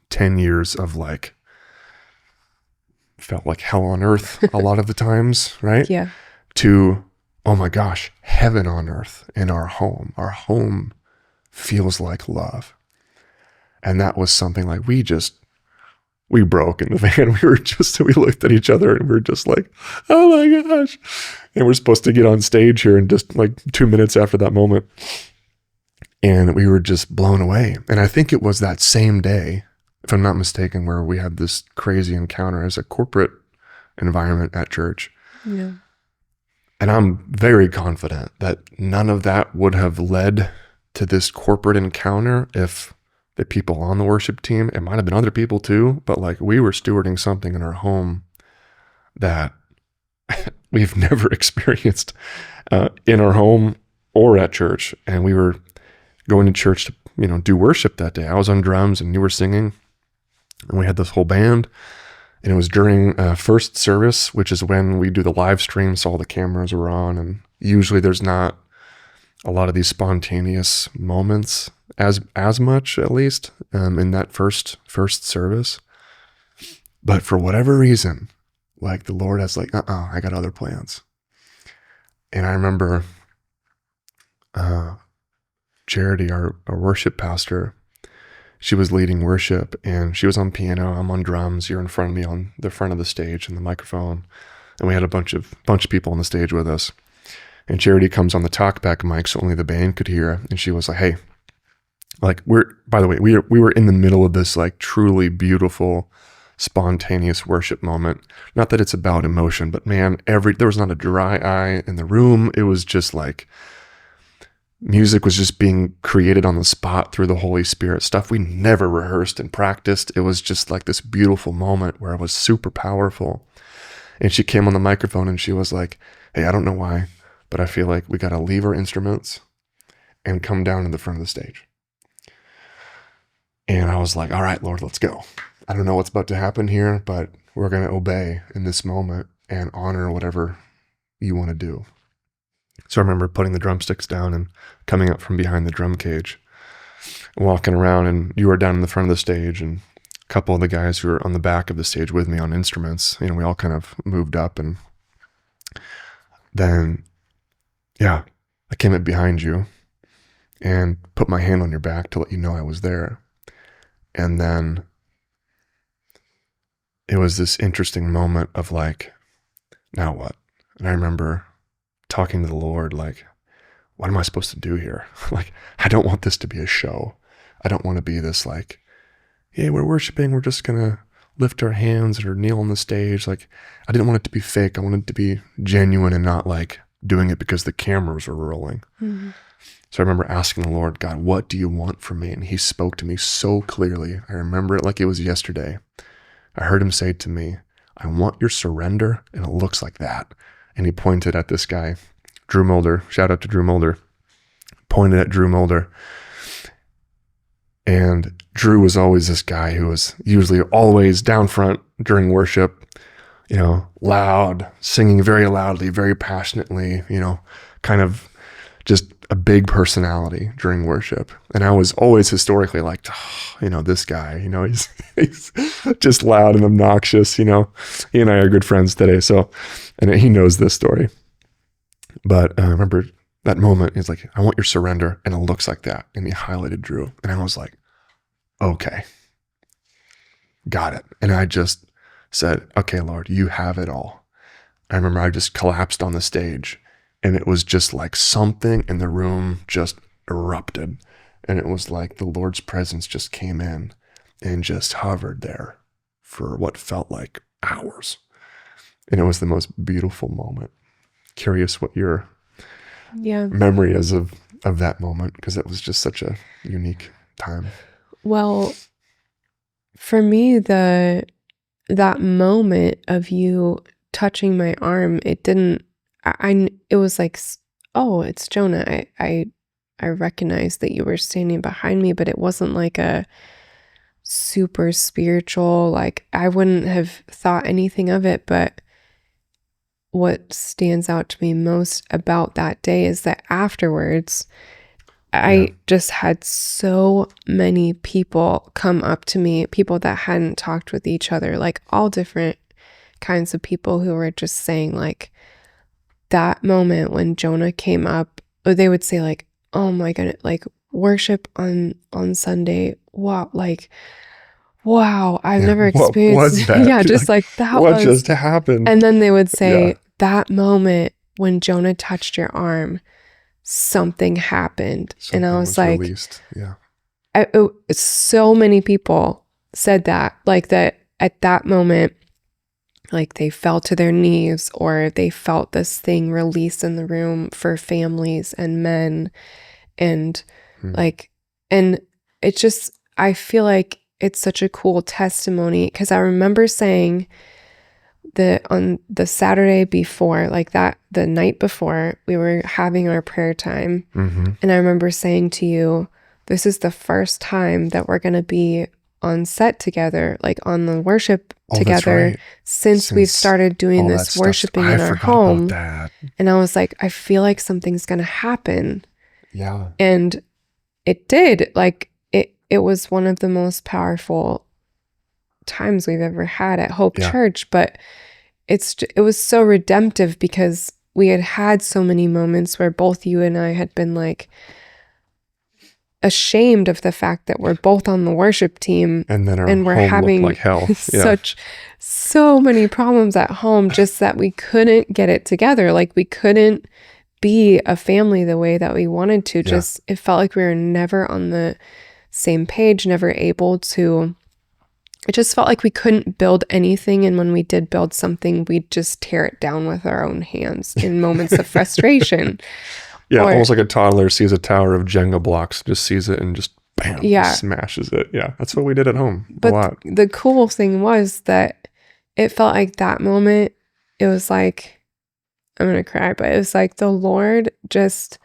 10 years of like, felt like hell on earth a lot of the times, right? Yeah. To, oh my gosh, heaven on earth in our home. Our home feels like love. And that was something like we broke in the van. We looked at each other and we were just like, oh my gosh. And we're supposed to get on stage here in just like 2 minutes after that moment. And we were just blown away. And I think it was that same day, if I'm not mistaken, where we had this crazy encounter as a corporate environment at church. Yeah. And I'm very confident that none of that would have led to this corporate encounter if the people on the worship team, it might have been other people too, but like we were stewarding something in our home that we've never experienced in our home or at church. And we were going to church to, do worship that day. I was on drums and you were singing, and we had this whole band. And it was during first service, which is when we do the live stream, so all the cameras were on. And usually there's not a lot of these spontaneous moments as much, at least, in that first service. But for whatever reason, like the Lord has like, I got other plans. And I remember Charity, our worship pastor, she was leading worship and she was on piano. I'm on drums. You're in front of me on the front of the stage and the microphone. And we had a bunch of people on the stage with us. And Charity comes on the talkback mic so only the band could hear. And she was like, hey, like we were in the middle of this like truly beautiful, spontaneous worship moment. Not that it's about emotion, but man, there was not a dry eye in the room. It was just like, music was just being created on the spot through the Holy Spirit, stuff we never rehearsed and practiced. It was just like this beautiful moment where it was super powerful. And she came on the microphone and she was like, hey, I don't know why, but I feel like we got to leave our instruments and come down to the front of the stage. And I was like, all right, Lord, let's go. I don't know what's about to happen here, but we're going to obey in this moment and honor whatever you want to do. So I remember putting the drumsticks down and coming up from behind the drum cage, walking around, and you were down in the front of the stage, and a couple of the guys who were on the back of the stage with me on instruments, we all kind of moved up. And then, I came up behind you and put my hand on your back to let you know I was there. And then it was this interesting moment of like, now what? And I remember talking to the Lord, like, what am I supposed to do here? Like, I don't want this to be a show. I don't want to be this like, hey, we're worshiping. We're just going to lift our hands or kneel on the stage. Like, I didn't want it to be fake. I wanted it to be genuine and not like doing it because the cameras were rolling. Mm-hmm. So I remember asking the Lord, God, what do you want from me? And he spoke to me so clearly. I remember it like it was yesterday. I heard him say to me, I want your surrender. And it looks like that. And he pointed at this guy, Drew Mulder. Shout out to Drew Mulder. Pointed at Drew Mulder. And Drew was always this guy who was usually always down front during worship, loud, singing very loudly, very passionately, kind of just a big personality during worship. And I was always historically like, this guy, he's just loud and obnoxious, He and I are good friends today. So, and he knows this story. But I remember that moment, he's like, I want your surrender. And it looks like that. And he highlighted Drew. And I was like, okay, got it. And I just said, okay, Lord, you have it all. I remember I just collapsed on the stage. And it was just like something in the room just erupted. And it was like the Lord's presence just came in and just hovered there for what felt like hours. And it was the most beautiful moment. Curious what your memory is of that moment, because it was just such a unique time. Well, for me, that moment of you touching my arm, it was like, oh, it's Jonah. I I recognized that you were standing behind me, but it wasn't like a super spiritual, like I wouldn't have thought anything of it. But what stands out to me most about that day is that afterwards, I just had so many people come up to me, people that hadn't talked with each other, like all different kinds of people who were just saying like that moment when Jonah came up, or they would say like, oh my goodness, like worship on Sunday. Wow. Like, wow, I've never What was experienced. that? Yeah. Just like that what was. just happened? And then they would say Yeah. that moment when Jonah touched your arm, something happened. Something and I was like, released. Yeah. So many people said that, like that at that moment, like they fell to their knees or they felt this thing release in the room for families and men. And like, and it just, I feel like it's such a cool testimony because I remember saying that on the Saturday before, like that, the night before, we were having our prayer time. And I remember saying to you, this is the first time that we're going to be on set together, like on the worship together since we've started doing this worshiping in our home. And I was like, I feel like something's going to happen. Yeah. And it did. Like it was one of the most powerful times we've ever had at Hope Church, but it was so redemptive because we had so many moments where both you and I had been like ashamed of the fact that we're both on the worship team and then we're having like hell. so many problems at home, just that we couldn't get it together. Like we couldn't be a family the way that we wanted to. Just it felt like we were never on the same page, never able to. It just felt like we couldn't build anything, and when we did build something, we'd just tear it down with our own hands in moments of frustration. Almost like a toddler sees a tower of Jenga blocks, just sees it and just bam, smashes it. Yeah, that's what we did at home a lot. The cool thing was that it felt like that moment, it was like, I'm going to cry, but it was like the Lord just,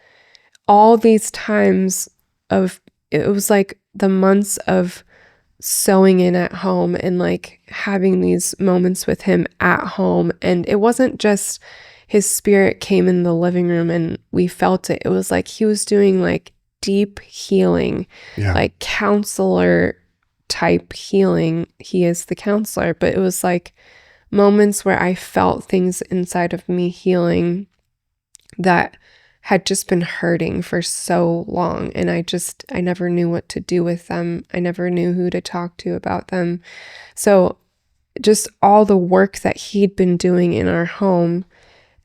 all these times of, it was like the months of sewing in at home and like having these moments with him at home. And it wasn't just his spirit came in the living room and we felt it. It was like he was doing like deep healing, like counselor type healing. He is the counselor, but it was like moments where I felt things inside of me healing that had just been hurting for so long. And I never knew what to do with them. I never knew who to talk to about them. So just all the work that he'd been doing in our home,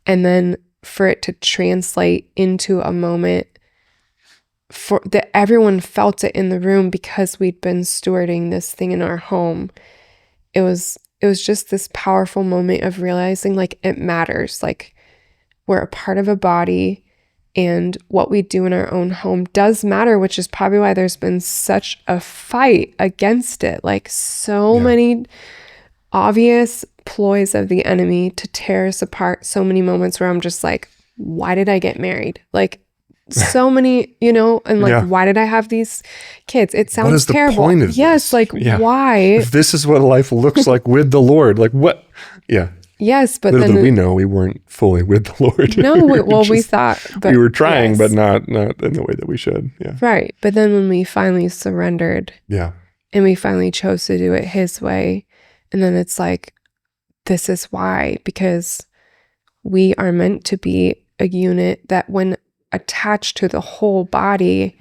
and then for it to translate into a moment for that everyone felt it in the room because we'd been stewarding this thing in our home. It was just this powerful moment of realizing like it matters. Like we're a part of a body and what we do in our own home does matter, which is probably why there's been such a fight against it. Like so many obvious ploys of the enemy to tear us apart. So many moments where I'm just like, why did I get married? Like so many, and like, why did I have these kids? It sounds what is terrible. The point of yes. this? Like why? If this is what life looks like with the Lord, like what? Yeah. Yes, but little did we know we weren't fully with the Lord. No, we thought, but we were trying, but not in the way that we should. Yeah. Right. But then when we finally surrendered, and we finally chose to do it his way, and then it's like, this is why, because we are meant to be a unit that when attached to the whole body,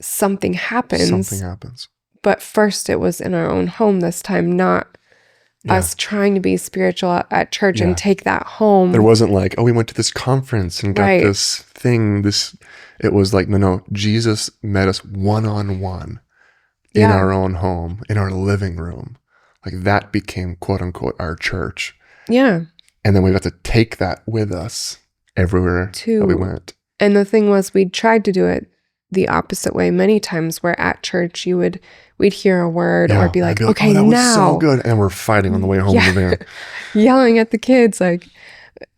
something happens. But first it was in our own home this time, not us trying to be spiritual at church and take that home. There wasn't like, oh, we went to this conference and got this thing. It was like, no, Jesus met us one-on-one in our own home, in our living room. Like that became quote unquote our church. Yeah. And then we got to take that with us everywhere that we went. And the thing was, we tried to do it the opposite way many times, where at church we'd hear a word or be like, okay, that now. was so good. And we're fighting on the way home in the van. Yelling at the kids like,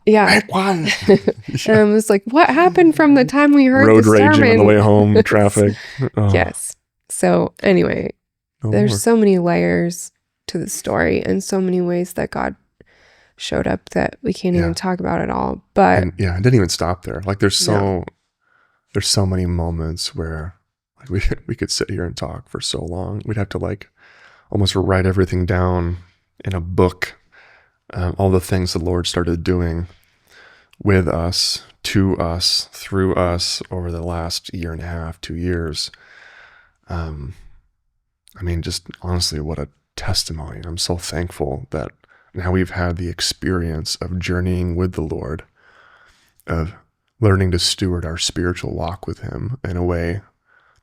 Yeah. Hey, quiet. And I was like, what happened from the time we heard Road the raging sermon? on the way home, traffic. Oh, Yes. So anyway, no there's more. so many layers to the story and so many ways that God showed up that we can't Yeah. even talk about it all. But And yeah, it didn't even stop there. Like there's no. so many moments where like we could sit here and talk for so long. We'd have to like almost write everything down in a book. All the things the Lord started doing with us, to us, through us over the last year and a half, 2 years. I mean, just honestly, what a testimony. I'm so thankful that now we've had the experience of journeying with the Lord, of learning to steward our spiritual walk with Him in a way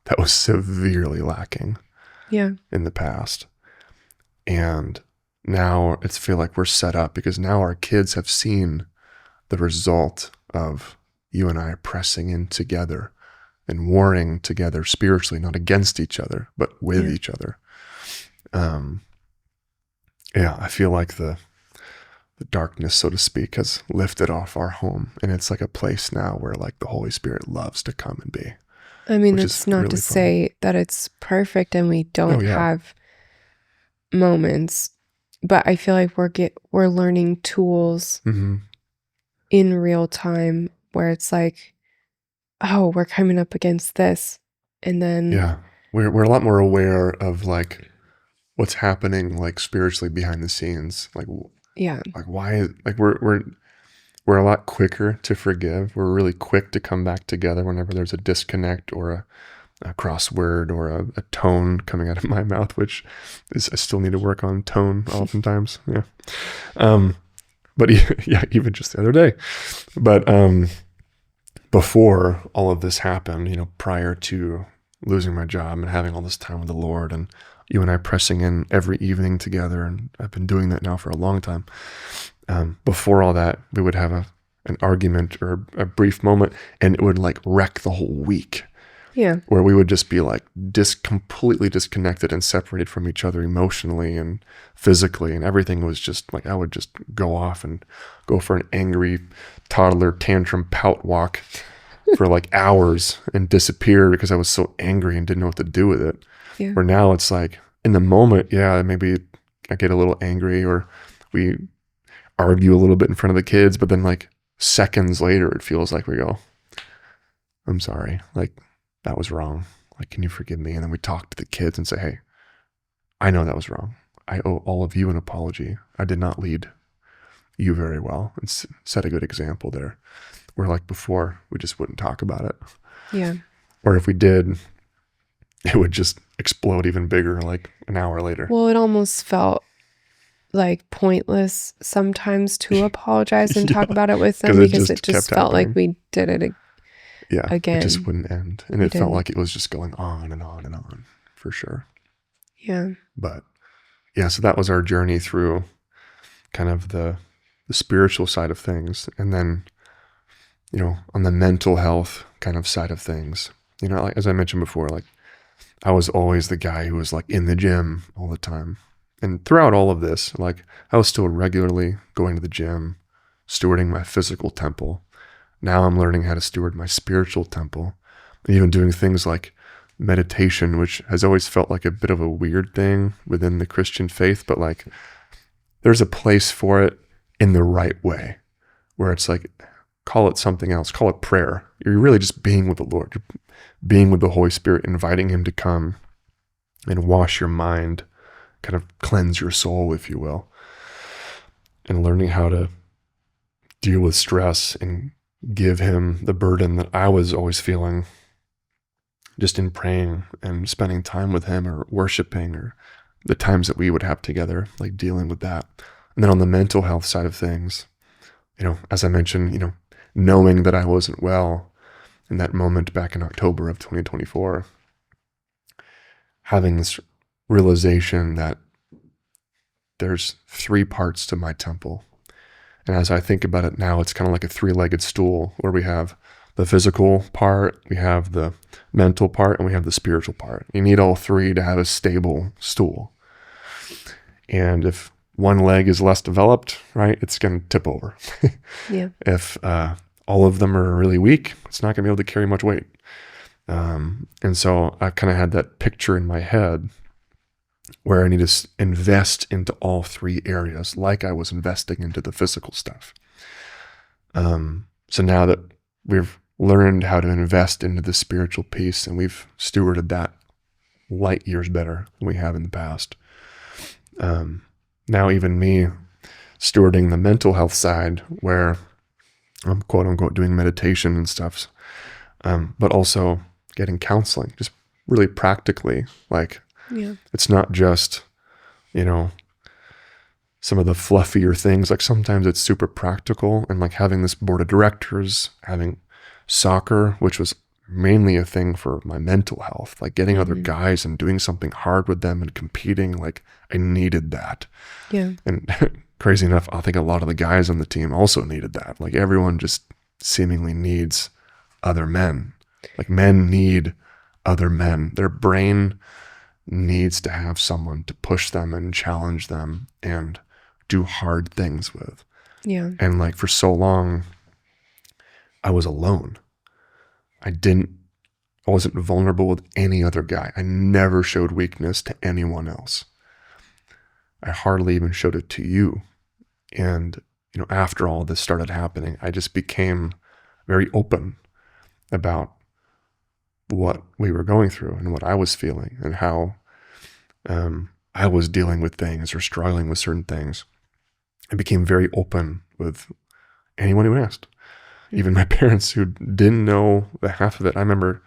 that was severely lacking Yeah. in the past. And now it's feel like we're set up because now our kids have seen the result of you and I pressing in together and warring together spiritually, not against each other, but with Yeah. each other. Yeah, I feel like the darkness, so to speak, has lifted off our home. And it's like a place now where like the Holy Spirit loves to come and be. I mean, Which that's is not really to fun. say that it's perfect and we don't Oh, yeah. have moments, but I feel like we're learning tools Mm-hmm. in real time where it's like, oh, we're coming up against this. And then Yeah. We're a lot more aware of like what's happening like spiritually behind the scenes. Like yeah. why like we're a lot quicker to forgive. We're really quick to come back together whenever there's a disconnect or a crossword or a tone coming out of my mouth, which is I still need to work on tone oftentimes. Yeah. But yeah, even just the other day. But before all of this happened, you know, prior to losing my job and having all this time with the Lord and you and I pressing in every evening together, and I've been doing that now for a long time. Before all that, we would have an argument or a brief moment and it would like wreck the whole week. Yeah. Where we would just be like completely disconnected and separated from each other emotionally and physically, and everything was just like I would just go off and go for an angry toddler tantrum pout walk for like hours and disappear because I was so angry and didn't know what to do with it. Yeah. Where now it's like in the moment, yeah, maybe I get a little angry or we argue a little bit in front of the kids, but then like seconds later, it feels like we go, I'm sorry, like that was wrong. Like, can you forgive me? And then we talk to the kids and say, hey, I know that was wrong. I owe all of you an apology. I did not lead you very well and set a good example there. Where like before, we just wouldn't talk about it. Yeah. Or if we did, it would just explode even bigger like an hour later. Well, it almost felt like pointless sometimes to apologize and talk about it with them 'Cause it because just it just kept felt like happening. we did it Yeah, again. it just wouldn't end. And It it felt didn't. like it was just going on and on and on for sure. Yeah. But yeah, so that was our journey through kind of the spiritual side of things. And then, you know, on the mental health kind of side of things, you know, like as I mentioned before, like I was always the guy who was like in the gym all the time. And throughout all of this, like I was still regularly going to the gym, stewarding my physical temple. Now I'm learning how to steward my spiritual temple, and even doing things like meditation, which has always felt like a bit of a weird thing within the Christian faith, but like there's a place for it in the right way, where it's like, call it something else, call it prayer. You're really just being with the Lord. You're being with the Holy Spirit, inviting Him to come and wash your mind, kind of cleanse your soul, if you will, and learning how to deal with stress and give Him the burden that I was always feeling just in praying and spending time with Him or worshiping or the times that we would have together, like dealing with that. And then on the mental health side of things, you know, as I mentioned, you know, knowing that I wasn't well in that moment back in October of 2024, having this realization that there's 3 parts to my temple. And as I think about it now, it's kind of like a 3-legged stool where we have the physical part, we have the mental part, and we have the spiritual part. You need all 3 to have a stable stool. And if one leg is less developed, right, it's going to tip over. Yeah. If all of them are really weak, it's not going to be able to carry much weight. And so I kind of had that picture in my head where I need to invest into all three areas like I was investing into the physical stuff. So now that we've learned how to invest into the spiritual piece and we've stewarded that light years better than we have in the past. Now even me stewarding the mental health side where I'm quote unquote doing meditation and stuff, but also getting counseling, just really practically. Like, it's not just, some of the fluffier things. Like sometimes it's super practical, and like having this board of directors, having soccer, which was mainly a thing for my mental health, like getting other guys and doing something hard with them and competing. Like I needed that. Yeah. And crazy enough, I think a lot of the guys on the team also needed that. Like everyone just seemingly needs other men. Like men need other men. Their brain needs to have someone to push them and challenge them and do hard things with. Yeah. And like for so long, I was alone. I wasn't vulnerable with any other guy. I never showed weakness to anyone else. I hardly even showed it to you. And, after all this started happening, I just became very open about what we were going through and what I was feeling and how I was dealing with things or struggling with certain things. I became very open with anyone who asked. Even my parents who didn't know the half of it. I remember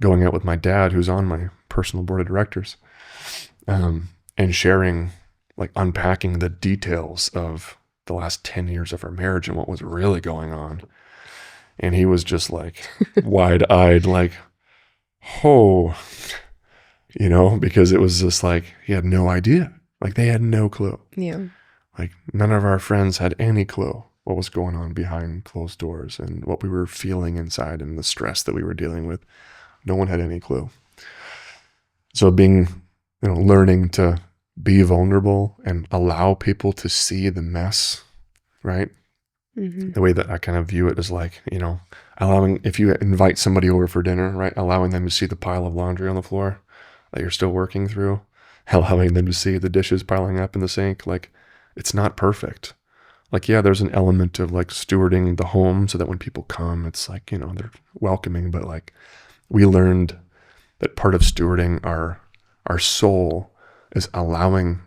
going out with my dad, who's on my personal board of directors, and sharing, like unpacking the details of the last 10 years of our marriage and what was really going on. And he was just like wide-eyed, like, oh, because it was just like, he had no idea. Like they had no clue. Yeah. Like none of our friends had any clue what was going on behind closed doors and what we were feeling inside and the stress that we were dealing with. No one had any clue. So learning to be vulnerable and allow people to see the mess, right? Mm-hmm. The way that I kind of view it is like, allowing, if you invite somebody over for dinner, right? Allowing them to see the pile of laundry on the floor that you're still working through, allowing them to see the dishes piling up in the sink. Like, it's not perfect. Like, yeah, there's an element of like stewarding the home so that when people come, it's like, they're welcoming. But like, we learned that part of stewarding our soul is allowing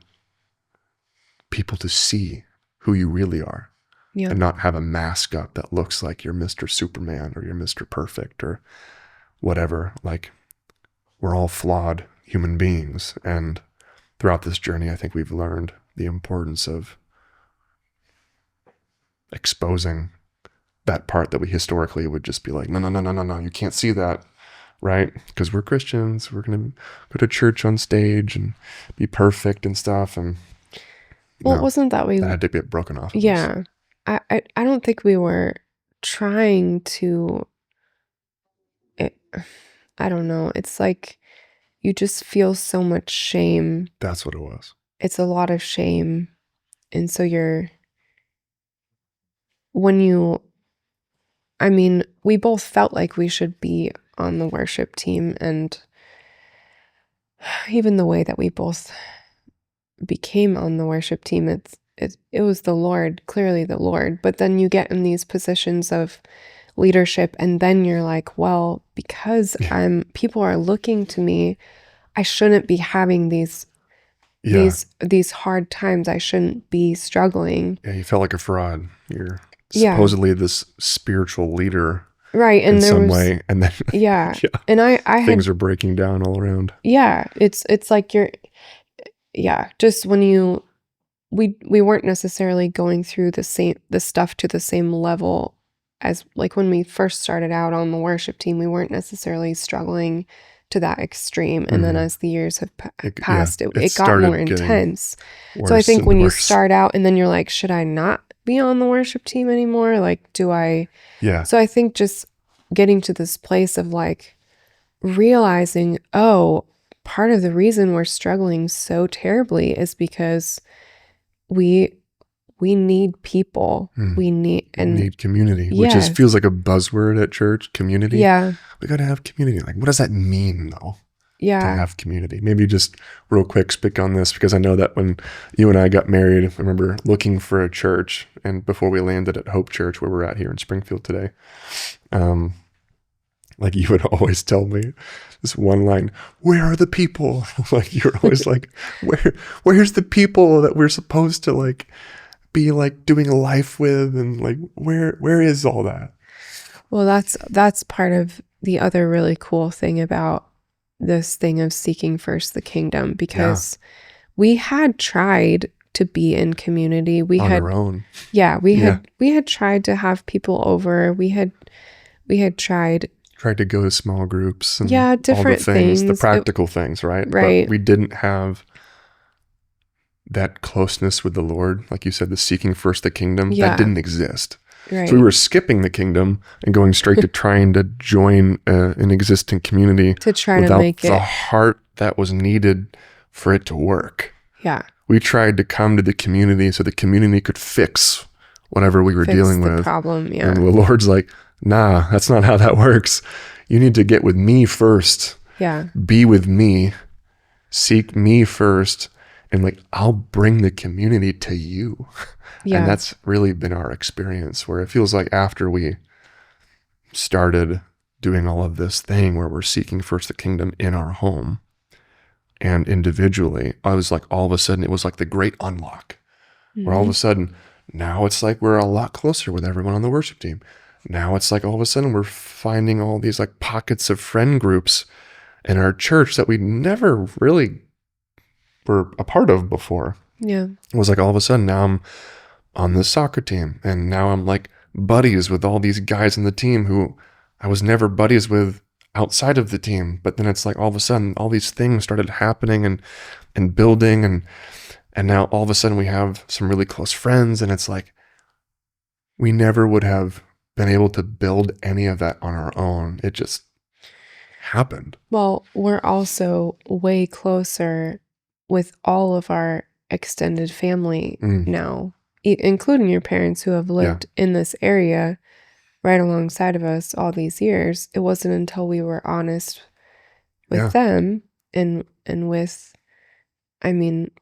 people to see who you really are. Yeah. And not have a mask up that looks like you're Mr. Superman or you're Mr. Perfect or whatever. Like, we're all flawed human beings. And throughout this journey, I think we've learned the importance of exposing that part that we historically would just be like, no, you can't see that, right? Because we're Christians. We're going to go to church on stage and be perfect and stuff. And well, it wasn't that that had to get broken off of us. Yeah. I don't think we were trying to, I don't know. It's like you just feel so much shame. That's what it was. It's a lot of shame. And so we both felt like we should be on the worship team, and even the way that we both became on the worship team, it was the Lord, clearly the Lord. But then you get in these positions of leadership, and then you're like, well, because people are looking to me, I shouldn't be having these hard times. I shouldn't be struggling. Yeah, you felt like a fraud. You're supposedly this spiritual leader, right? And in some way, and then and I things are breaking down all around. Yeah, it's like just when we weren't necessarily going through the stuff to the same level as like when we first started out on the worship team. We weren't necessarily struggling to that extreme, and then as the years have passed, it got more intense. So I think when you start out and then you're like, should I not be on the worship team anymore? Like, do I? Yeah. So I think just getting to this place of like realizing, oh, part of the reason we're struggling so terribly is because we need people. We need community, which yes. feels like a buzzword at church, community. Yeah. We got to have community. Like, what does that mean though? Yeah. To have community. Maybe just real quick speak on this, because I know that when you and I got married, I remember looking for a church, and before we landed at Hope Church, where we're at here in Springfield today, like you would always tell me this one line, where are the people? Like you're always like, where's the people that we're supposed to like be like doing life with, and like where is all that? Well, that's part of the other really cool thing about this thing of seeking first the kingdom, because we had tried to be in community. We on had our own. Yeah, we had tried to have people over. We had tried to go to small groups and different all the things, the things. practical things, right? Right. But we didn't have that closeness with the Lord. Like you said, the seeking first the kingdom, that didn't exist. Right. So we were skipping the kingdom and going straight to trying to join an existing community to try without to make the it heart that was needed for it to work. Yeah. We tried to come to the community so the community could fix whatever we were dealing with. The problem, yeah. And the Lord's like, nah, that's not how that works. You need to get with me first. Yeah. Be with me. Seek me first. And like, I'll bring the community to you. Yeah. And that's really been our experience, where it feels like after we started doing all of this thing where we're seeking first the kingdom in our home and individually, I was like, all of a sudden, it was like the great unlock, where all of a sudden, now it's like we're a lot closer with everyone on the worship team. Now it's like all of a sudden we're finding all these like pockets of friend groups in our church that we never really were a part of before. Yeah. It was like all of a sudden now I'm on the soccer team, and now I'm like buddies with all these guys in the team who I was never buddies with outside of the team. But then it's like all of a sudden all these things started happening and building, and now all of a sudden we have some really close friends, and it's like we never would have been able to build any of that on our own. It just happened. Well, we're also way closer with all of our extended family now, including your parents who have lived in this area right alongside of us all these years. It wasn't until we were honest with them and with,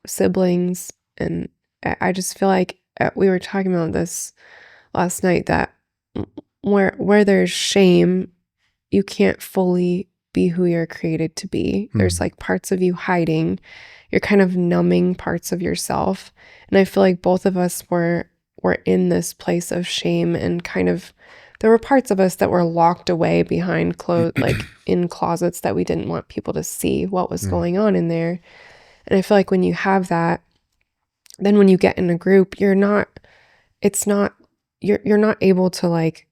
siblings. And I just feel like we were talking about this last night, that where there's shame, you can't fully be who you're created to be. There's like parts of you hiding. You're kind of numbing parts of yourself. And I feel like both of us were in this place of shame, and kind of there were parts of us that were locked away behind like in closets that we didn't want people to see what was going on in there. And I feel like when you have that, then when you get in a group, you're not able to like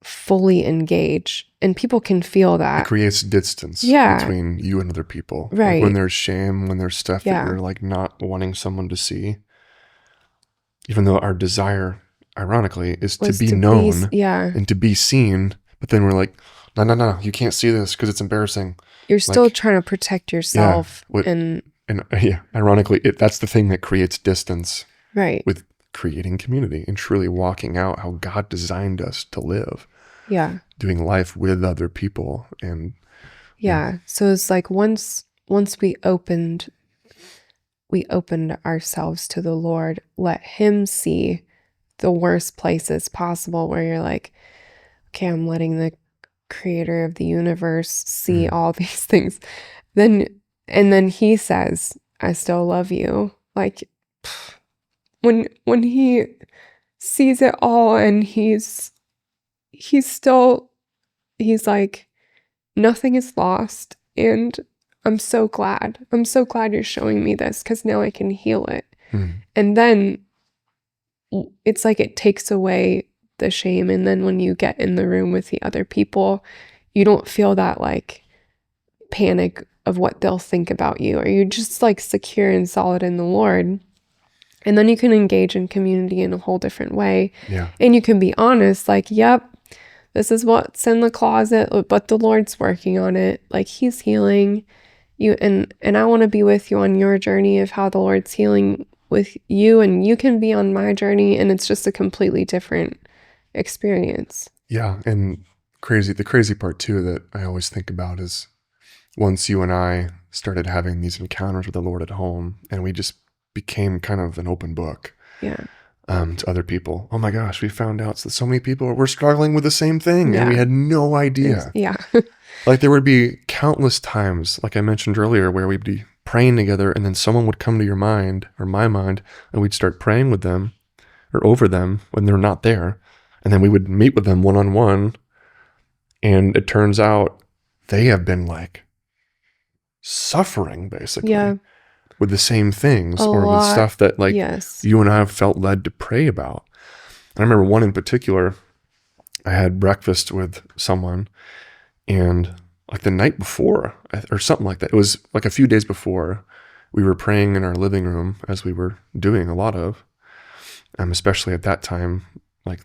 fully engage, and people can feel that. It creates distance between you and other people. Right. Like when there's shame, when there's stuff that you're like not wanting someone to see, even though our desire, ironically, is to be known and to be seen. But then we're like, no, you can't see this because it's embarrassing. You're still trying to protect yourself. And ironically, that's the thing that creates distance. Right. With creating community and truly walking out how God designed us to live. Yeah. Doing life with other people. And so it's like once we opened ourselves to the Lord, let him see the worst places possible, where you're like, okay, I'm letting the creator of the universe see all these things. And then he says, I still love you. Like, when he sees it all, and he's like, nothing is lost, and I'm so glad you're showing me this, because now I can heal it. And then it's like it takes away the shame, and then when you get in the room with the other people, you don't feel that like panic of what they'll think about you, or you're just like secure and solid in the Lord. And then you can engage in community in a whole different way. Yeah. And you can be honest, like, yep, this is what's in the closet, but the Lord's working on it. Like, he's healing you. And I want to be with you on your journey of how the Lord's healing with you and you can be on my journey, and it's just a completely different experience. Yeah. And the crazy part too that I always think about is once you and I started having these encounters with the Lord at home, and we just became kind of an open book Yeah. to other people. Oh my gosh, we found out that so many people were struggling with the same thing, and we Yeah. had no idea. Yeah. Like there would be countless times, like I mentioned earlier, where we'd be praying together, and then someone would come to your mind or my mind, and we'd start praying with them or over them when they're not there. And then we would meet with them one-on-one, and it turns out they have been like suffering basically Yeah. with the same things A or with lot. stuff that like Yes. you and I have felt led to pray about. I remember one in particular, I had breakfast with someone, and like the night before or something like that, it was like a few days before, we were praying in our living room, as we were doing a lot of, especially at that time, like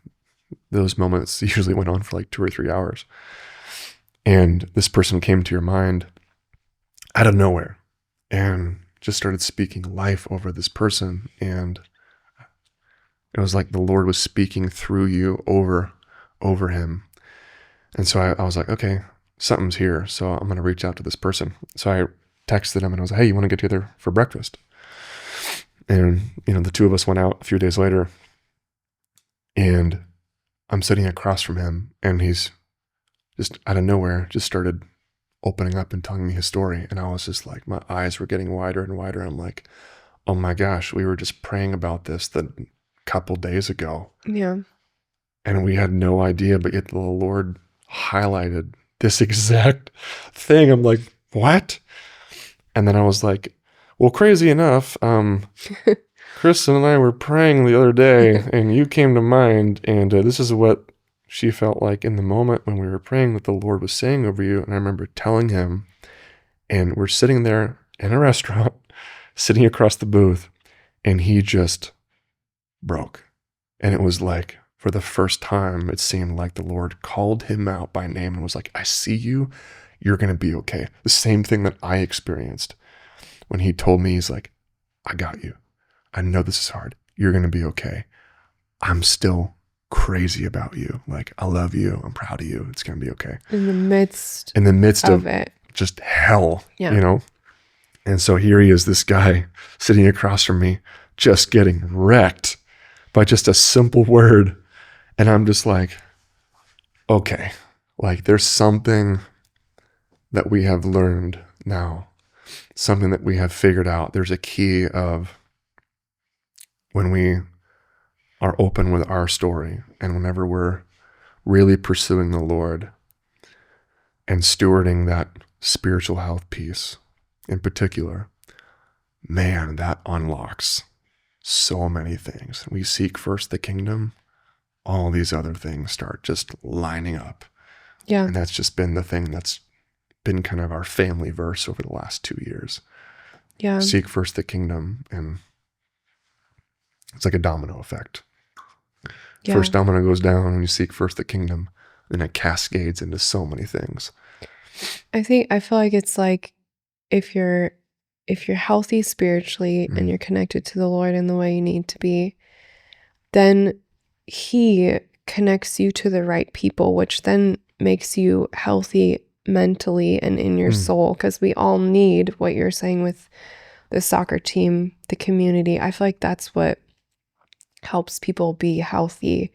those moments usually went on for like 2 or 3 hours. And this person came to your mind out of nowhere and just started speaking life over this person. And it was like the Lord was speaking through you over him. And so I was like, okay, something's here. So I'm going to reach out to this person. So I texted him and I was like, hey, you want to get together for breakfast? And, the two of us went out a few days later, and I'm sitting across from him, and he's just out of nowhere just started opening up and telling me his story. And I was just like, my eyes were getting wider and wider. I'm like, oh my gosh, we were just praying about this the couple days ago. Yeah. And we had no idea, but yet the Lord highlighted this exact thing. I'm like, what? And then I was like, well, crazy enough, Kristen and I were praying the other day, and you came to mind, and this is what she felt like in the moment when we were praying that the Lord was saying over you. And I remember telling him, and we're sitting there in a restaurant, sitting across the booth, and he just broke. And it was like, for the first time, it seemed like the Lord called him out by name and was like, I see you. You're going to be okay. The same thing that I experienced when he told me, he's like, I got you. I know this is hard. You're going to be okay. I'm still crazy about you. Like, I love you. I'm proud of you. It's going to be okay. In the midst of it. Just hell, Yeah. And so here he is, this guy sitting across from me, just getting wrecked by just a simple word. And I'm just like, okay, like there's something that we have learned now, something that we have figured out. There's a key of when we are open with our story, and whenever we're really pursuing the Lord and stewarding that spiritual health piece in particular, man, that unlocks so many things. We seek first the kingdom, all these other things start just lining up. Yeah. And that's just been the thing that's been kind of our family verse over the last 2 years. Yeah. Seek first the kingdom, and it's like a domino effect. Yeah. First domino goes down when you seek first the kingdom, and it cascades into so many things. I feel like it's like if you're healthy spiritually and you're connected to the Lord in the way you need to be, then he connects you to the right people, which then makes you healthy mentally and in your soul, because we all need what you're saying with the soccer team, the community. I feel like that's what helps people be healthy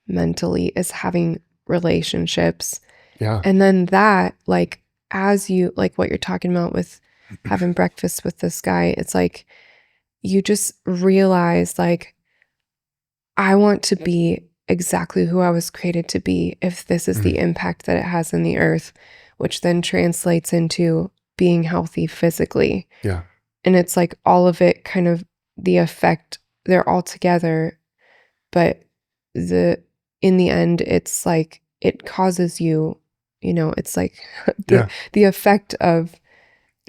mentally, is having relationships. Yeah. And then that, like, as you, like what you're talking about with having breakfast with this guy, it's like you just realize, like, I want to be exactly who I was created to be if this is the impact that it has in the earth, which then translates into being healthy physically. Yeah. And it's like all of it kind of, the effect, they're all together, but in the end, it's like it causes you, it's like the effect of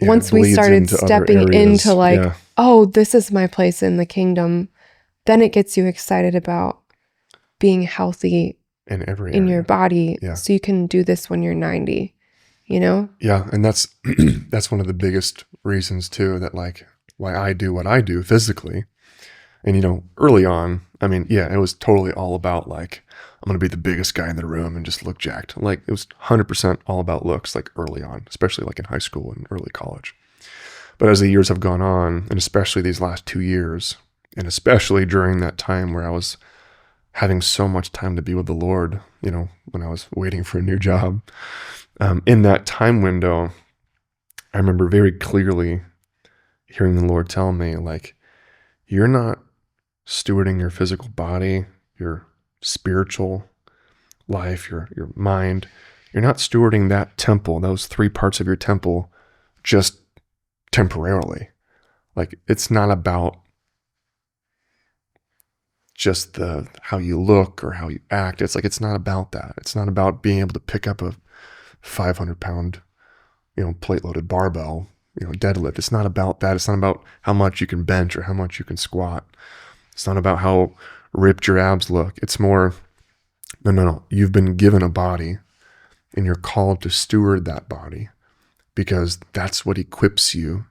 once we started stepping into like, oh, this is my place in the kingdom, then it gets you excited about being healthy in every in your body. Yeah. So you can do this when you're 90, Yeah. And that's one of the biggest reasons too, that like why I do what I do physically. And, early on, it was totally all about like, I'm going to be the biggest guy in the room and just look jacked. Like it was 100% all about looks, like early on, especially like in high school and early college. But as the years have gone on, and especially these last 2 years, and especially during that time where I was having so much time to be with the Lord, when I was waiting for a new job, in that time window, I remember very clearly hearing the Lord tell me, like, you're not stewarding your physical body, your spiritual life, your mind. You're not stewarding that temple, those 3 parts of your temple, just temporarily. Like, it's not about just how you look or how you act. It's like, it's not about that. It's not about being able to pick up a 500-pound, plate-loaded barbell, deadlift. It's not about that. It's not about how much you can bench or how much you can squat. It's not about how ripped your abs look. It's more, no. You've been given a body and you're called to steward that body because that's what equips you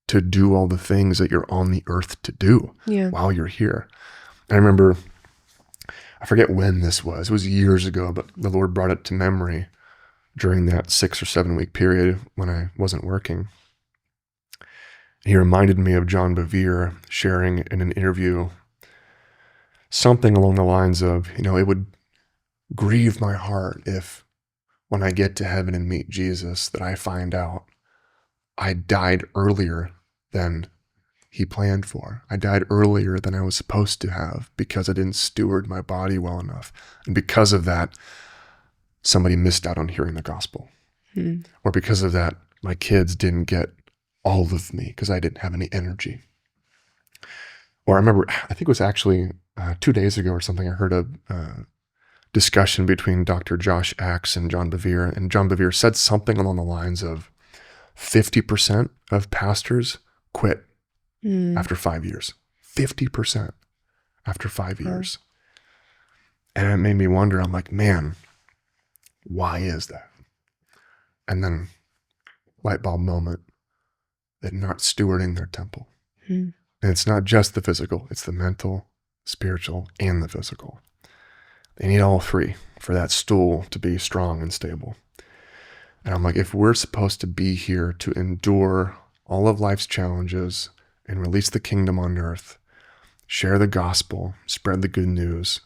to do all the things that you're on the earth to do while you're here. I remember, I forget when this was. It was years ago, but the Lord brought it to memory during that 6 or 7 week period when I wasn't working. He reminded me of John Bevere sharing in an interview something along the lines of, it would grieve my heart if when I get to heaven and meet Jesus that I find out I died earlier than he planned for. I died earlier than I was supposed to have because I didn't steward my body well enough. And because of that, somebody missed out on hearing the gospel. Or because of that, my kids didn't get all of me because I didn't have any energy. Or I remember, I think it was actually 2 days ago or something, I heard a discussion between Dr. Josh Axe and John Bevere. And John Bevere said something along the lines of 50% of pastors quit after 5 years. 50% after 5 years. And it made me wonder, I'm like, man, why is that? And then light bulb moment, they're not stewarding their temple. And it's not just the physical, it's the mental, spiritual, and the physical. They need all 3 for that stool to be strong and stable. And I'm like, if we're supposed to be here to endure all of life's challenges and release the kingdom on earth, share the gospel, spread the good news,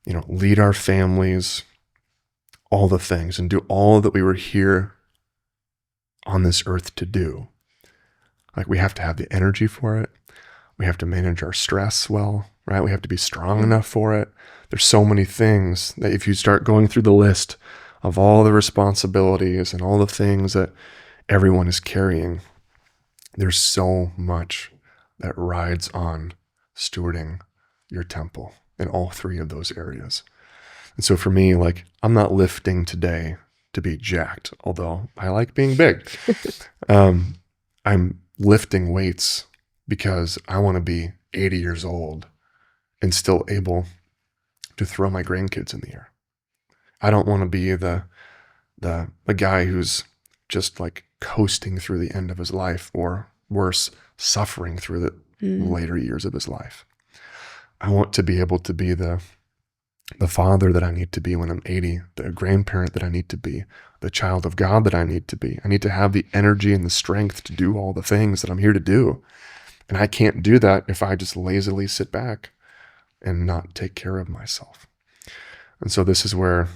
lead our families, all the things, and do all that we were here on this earth to do. Like, we have to have the energy for it. We have to manage our stress well, right? We have to be strong enough for it. There's so many things that if you start going through the list of all the responsibilities and all the things that everyone is carrying, there's so much that rides on stewarding your temple in all 3 of those areas. And so for me, like, I'm not lifting today to be jacked, although I like being big. I'm lifting weights because I want to be 80 years old and still able to throw my grandkids in the air. I don't want to be the guy who's just like coasting through the end of his life, or worse, suffering through the later years of his life. I want to be able to be the father that I need to be when I'm 80, the grandparent that I need to be, the child of God that I need to be. I need to have the energy and the strength to do all the things that I'm here to do. And I can't do that if I just lazily sit back and not take care of myself. And so this is where,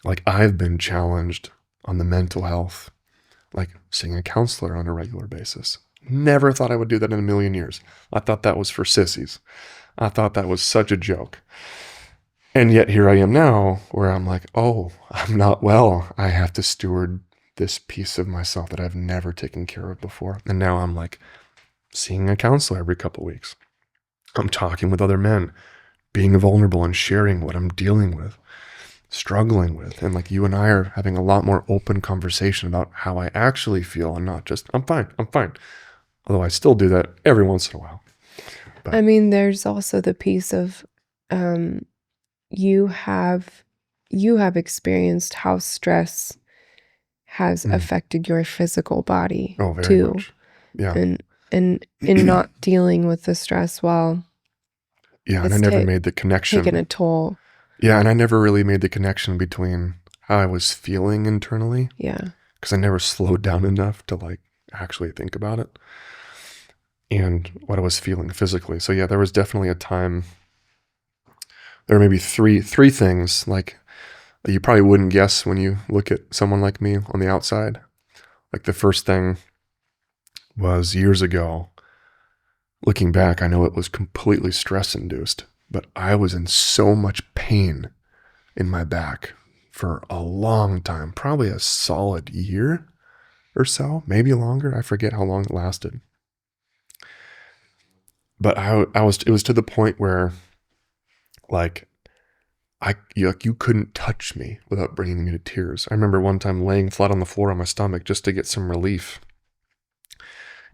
like, I've been challenged on the mental health, like seeing a counselor on a regular basis. Never thought I would do that in a million years. I thought that was for sissies. I thought that was such a joke. And yet here I am now where I'm like, oh, I'm not well. I have to steward this piece of myself that I've never taken care of before. And now I'm like seeing a counselor every couple of weeks. I'm talking with other men, being vulnerable and sharing what I'm dealing with, struggling with. And like, you and I are having a lot more open conversation about how I actually feel and not just, I'm fine. Although I still do that every once in a while. But, I mean, there's also the piece of you have experienced how stress has affected your physical body oh, very too. much. Yeah. And And in not dealing with the stress, well, Yeah, and I it's never made the connection. taken a toll. Yeah, and I never really made the connection between how I was feeling internally, Yeah. because I never slowed down enough to like actually think about it, and what I was feeling physically. So yeah, there was definitely a time. There were maybe three things like that you probably wouldn't guess when you look at someone like me on the outside. Like the first thing was years ago. Looking back, I know it was completely stress induced, but I was in so much pain in my back for a long time, probably a solid year or so, maybe longer. I forget how long it lasted. But it was to the point where like you couldn't touch me without bringing me to tears. I remember one time laying flat on the floor on my stomach just to get some relief.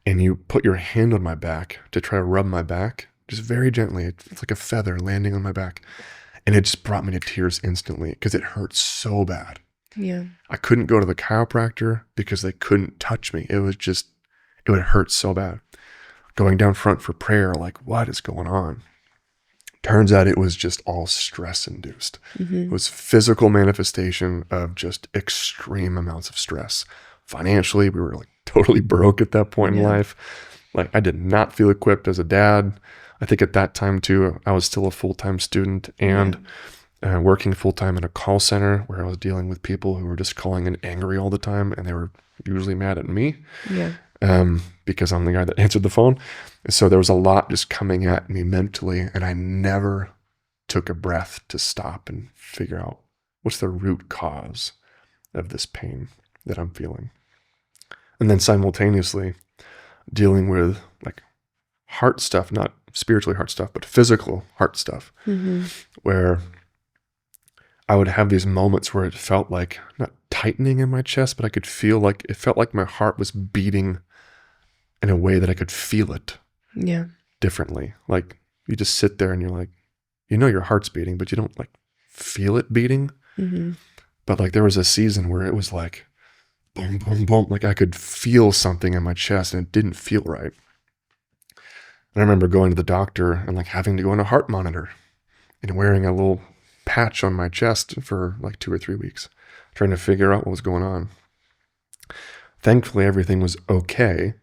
And you put your hand on my back to try to rub my back, just very gently. It's like a feather landing on my back. And it just brought me to tears instantly because it hurt so bad. Yeah. I couldn't go to the chiropractor because they couldn't touch me. It would hurt so bad. Going down front for prayer, like, what is going on? Turns out it was just all stress induced. It was physical manifestation of just extreme amounts of stress. Financially, we were like totally broke at that point in life. Like I did not feel equipped as a dad. I think at that time too, I was still a full-time student and working full-time in a call center where I was dealing with people who were just calling in angry all the time, and they were usually mad at me because I'm the guy that answered the phone. So there was a lot just coming at me mentally, and I never took a breath to stop and figure out what's the root cause of this pain that I'm feeling. And then simultaneously dealing with like heart stuff, not spiritually heart stuff, but physical heart stuff, where I would have these moments where it felt like not tightening in my chest, but I could feel like it felt like my heart was beating in a way that I could feel it differently. Like you just sit there and you're like, you know, your heart's beating, but you don't like feel it beating. But like there was a season where it was like, boom, boom, boom. Like I could feel something in my chest and it didn't feel right. And I remember going to the doctor and like having to go on a heart monitor and wearing a little patch on my chest for like 2 or 3 weeks, trying to figure out what was going on. Thankfully, everything was okay.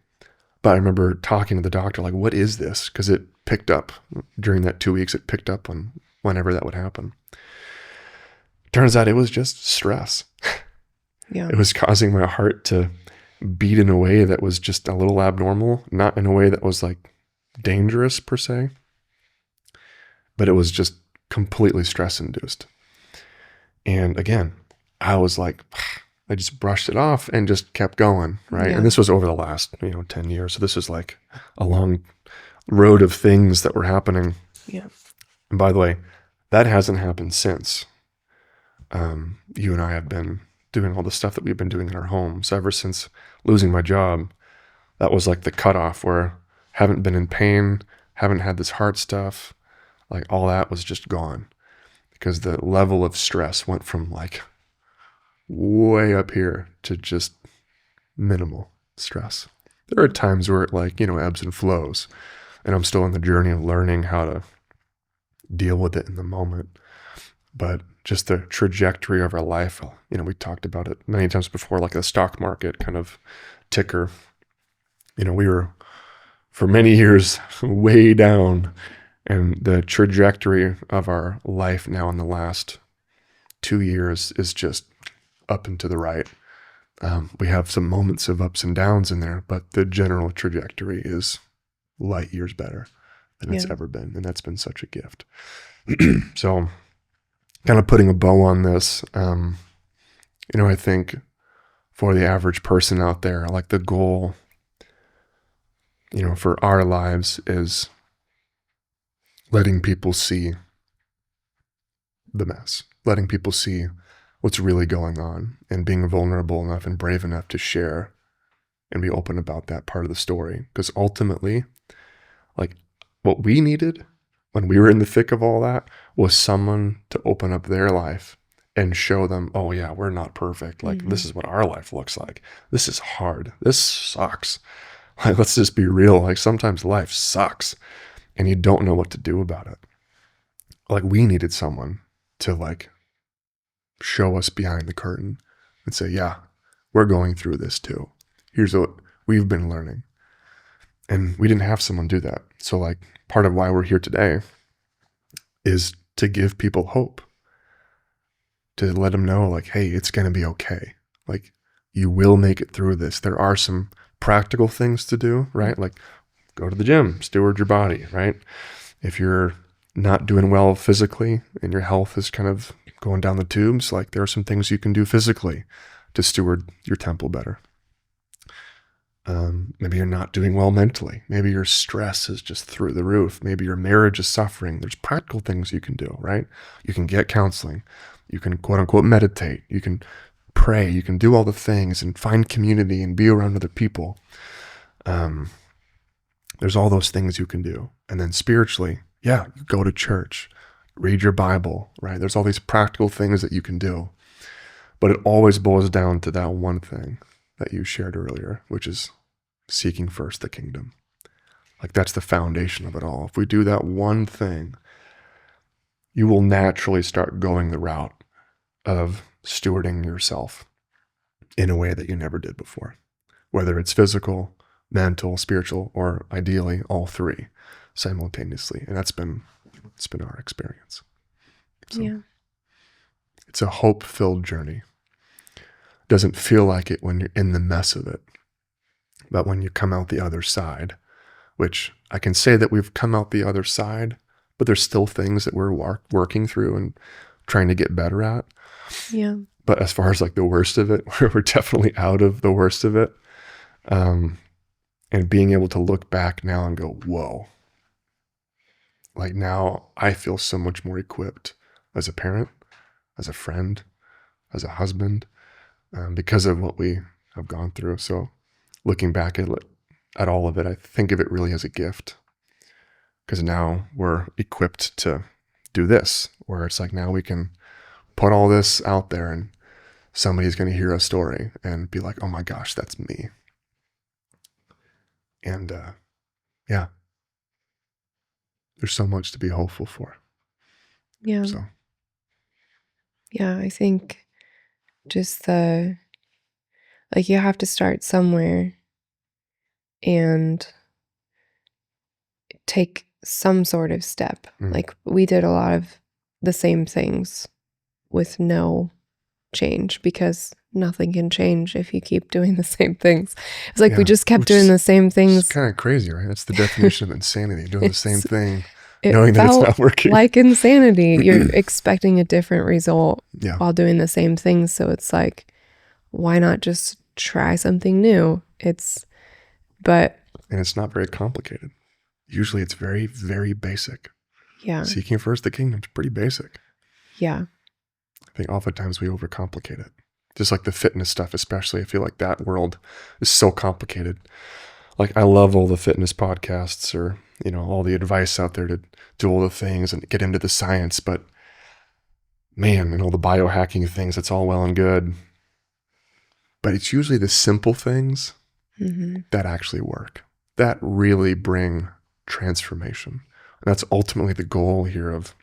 But I remember talking to the doctor, like, what is this? Because it picked up during that 2 weeks, it picked up whenever that would happen. Turns out it was just stress. It was causing my heart to beat in a way that was just a little abnormal, not in a way that was like dangerous per se, but it was just completely stress induced. And again, I was like, I just brushed it off and just kept going, right? And this was over the last, 10 years. So this is like a long road of things that were happening. And by the way, that hasn't happened since. You and I have been doing all the stuff that we've been doing in our home. So ever since losing my job, that was like the cutoff where haven't been in pain, haven't had this heart stuff, like all that was just gone because the level of stress went from like way up here to just minimal stress. There are times where it like, ebbs and flows, and I'm still on the journey of learning how to deal with it in the moment. But just the trajectory of our life, we talked about it many times before, like the stock market kind of ticker. We were for many years way down, and the trajectory of our life now in the last 2 years is just up and to the right. We have some moments of ups and downs in there, but the general trajectory is light years better than it's ever been. And that's been such a gift. So kind of putting a bow on this, I think for the average person out there, like the goal, for our lives is letting people see the mess, letting people see what's really going on, and being vulnerable enough and brave enough to share and be open about that part of the story. Because ultimately, like what we needed when we were in the thick of all that was someone to open up their life and show them, oh yeah, we're not perfect. Like this is what our life looks like. This is hard. This sucks. Like, let's just be real. Like, sometimes life sucks and you don't know what to do about it. Like, we needed someone to like show us behind the curtain and say, yeah, we're going through this too. Here's what we've been learning. And we didn't have someone do that. So like, part of why we're here today is to give people hope, to let them know like, hey, it's going to be okay. Like, you will make it through this. There are some practical things to do, right? Like, go to the gym, steward your body, right? If you're not doing well physically and your health is kind of going down the tubes, like, there are some things you can do physically to steward your temple better. Maybe you're not doing well mentally. Maybe your stress is just through the roof. Maybe your marriage is suffering. There's practical things you can do, right? You can get counseling. You can quote unquote meditate. You can pray. You can do all the things and find community and be around other people. There's all those things you can do. And then spiritually, yeah, you go to church, read your Bible, right? There's all these practical things that you can do. But it always boils down to that one thing that you shared earlier, which is seeking first the kingdom. Like, that's the foundation of it all. If we do that one thing, you will naturally start going the route of stewarding yourself in a way that you never did before, whether it's physical, mental, spiritual, or ideally all three simultaneously. And it's been our experience. So Yeah. it's a hope-filled journey. Doesn't feel like it when you're in the mess of it, but when you come out the other side, which I can say that we've come out the other side, but there's still things that we're working through and trying to get better at. Yeah. But as far as like the worst of it, we're definitely out of the worst of it. And being able to look back now and go, whoa, like, now I feel so much more equipped as a parent, as a friend, as a husband, because of what we have gone through. So looking back at all of it, I think of it really as a gift, because now we're equipped to do this, where it's like, now we can put all this out there and somebody's going to hear a story and be like, oh my gosh, that's me. And yeah, there's so much to be hopeful for. Yeah. So Yeah. I think just you have to start somewhere and take some sort of step. Like, we did a lot of the same things with no change, because nothing can change if you keep doing the same things. It's like, we just kept doing the same things. It's kind of crazy, right? That's the definition of insanity, doing the same thing, It knowing that it's felt not working. like insanity. You're expecting a different result Yeah. while doing the same things. So it's like, why not just try something new? And it's not very complicated. Usually it's very, very basic. Yeah. Seeking first the kingdom is pretty basic. Yeah. I think oftentimes we overcomplicate it. Just like the fitness stuff, especially. I feel like that world is so complicated. Like, I love all the fitness podcasts, or, you know, all the advice out there to do all the things and get into the science. But man, and all the biohacking things, it's all well and good. But it's usually the simple things that actually work, that really bring transformation. And that's ultimately the goal here of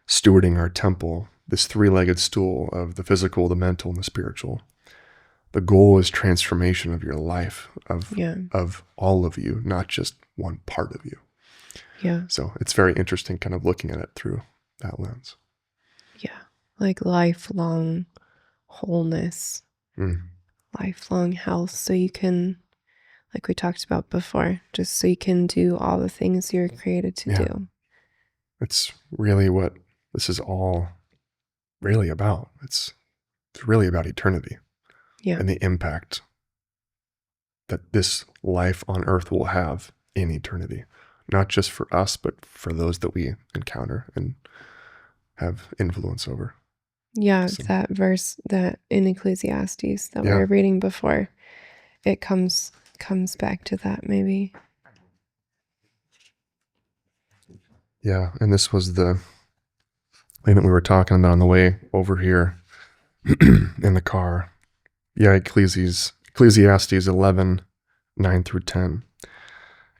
stewarding our temple, this three-legged stool of the physical, the mental, and the spiritual. The goal is transformation of your life, of all of you, not just one part of you. Yeah. So it's very interesting kind of looking at it through that lens. Yeah. Like lifelong wholeness, lifelong health. So you can, like we talked about before, just so you can do all the things you're created to do. It's really what this is all really about. It's really about eternity. Yeah. And the impact that this life on earth will have in eternity, not just for us, but for those that we encounter and have influence over. Yeah, so that verse that in Ecclesiastes that we were reading before, it comes back to that maybe. Yeah, and this was the thing that we were talking about on the way over here in the car. Yeah, Ecclesiastes 11, 9 through 10.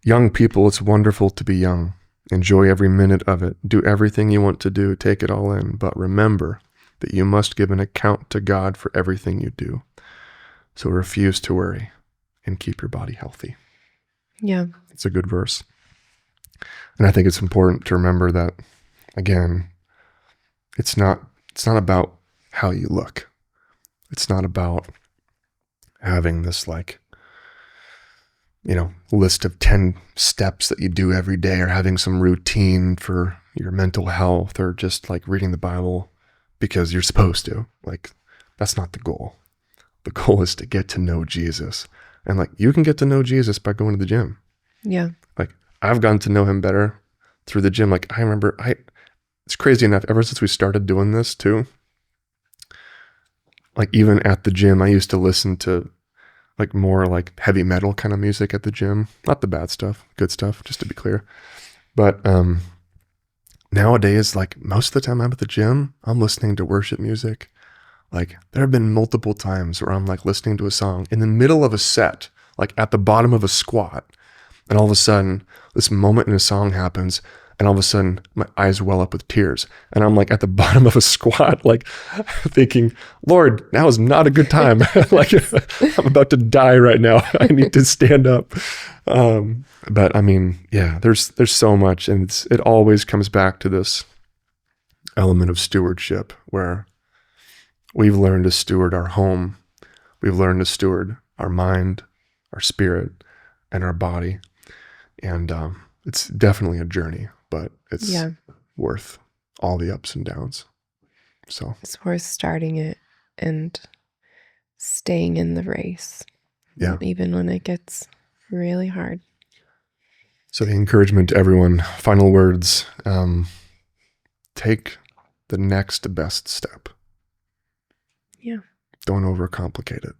Young people, it's wonderful to be young. Enjoy every minute of it. Do everything you want to do. Take it all in. But remember that you must give an account to God for everything you do. So refuse to worry and keep your body healthy. Yeah. It's a good verse. And I think it's important to remember that, again, it's not about how you look. It's not about having this list of 10 steps that you do every day, or having some routine for your mental health, or just like reading the Bible because you're supposed to. Like, that's not the goal. The goal is to get to know Jesus. And like, you can get to know Jesus by going to the gym. Yeah. Like, I've gotten to know him better through the gym. Like, I remember, it's crazy enough, ever since we started doing this too, like even at the gym, I used to listen to like more like heavy metal kind of music at the gym. Not the bad stuff, good stuff, just to be clear. But nowadays, like most of the time I'm at the gym, I'm listening to worship music. Like there have been multiple times where I'm like listening to a song in the middle of a set, like at the bottom of a squat. And all of a sudden, this moment in a song happens, and all of a sudden, my eyes well up with tears. And I'm like at the bottom of a squat, like thinking, Lord, now is not a good time. Like I'm about to die right now. I need to stand up. But I mean, yeah, there's so much, and it always comes back to this element of stewardship, where we've learned to steward our home. We've learned to steward our mind, our spirit, and our body. And it's definitely a journey, but it's worth all the ups and downs. So it's worth starting it and staying in the race. Yeah. Even when it gets really hard. So the encouragement to everyone, final words, take the next best step. Yeah. Don't overcomplicate it.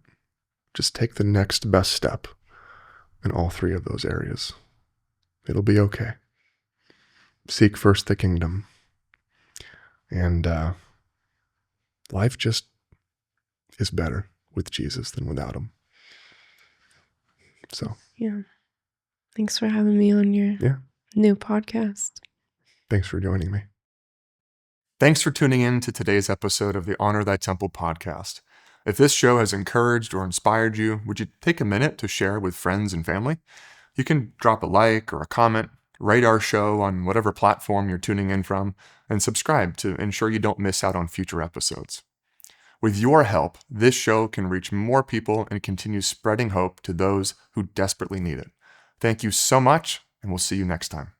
Just take the next best step in all three of those areas. It'll be okay. Seek first the kingdom. And life just is better with Jesus than without him. So. Yeah. Thanks for having me on your new podcast. Thanks for joining me. Thanks for tuning in to today's episode of the Honor Thy Temple podcast. If this show has encouraged or inspired you, would you take a minute to share with friends and family? You can drop a like or a comment, rate our show on whatever platform you're tuning in from, and subscribe to ensure you don't miss out on future episodes. With your help, this show can reach more people and continue spreading hope to those who desperately need it. Thank you so much, and we'll see you next time.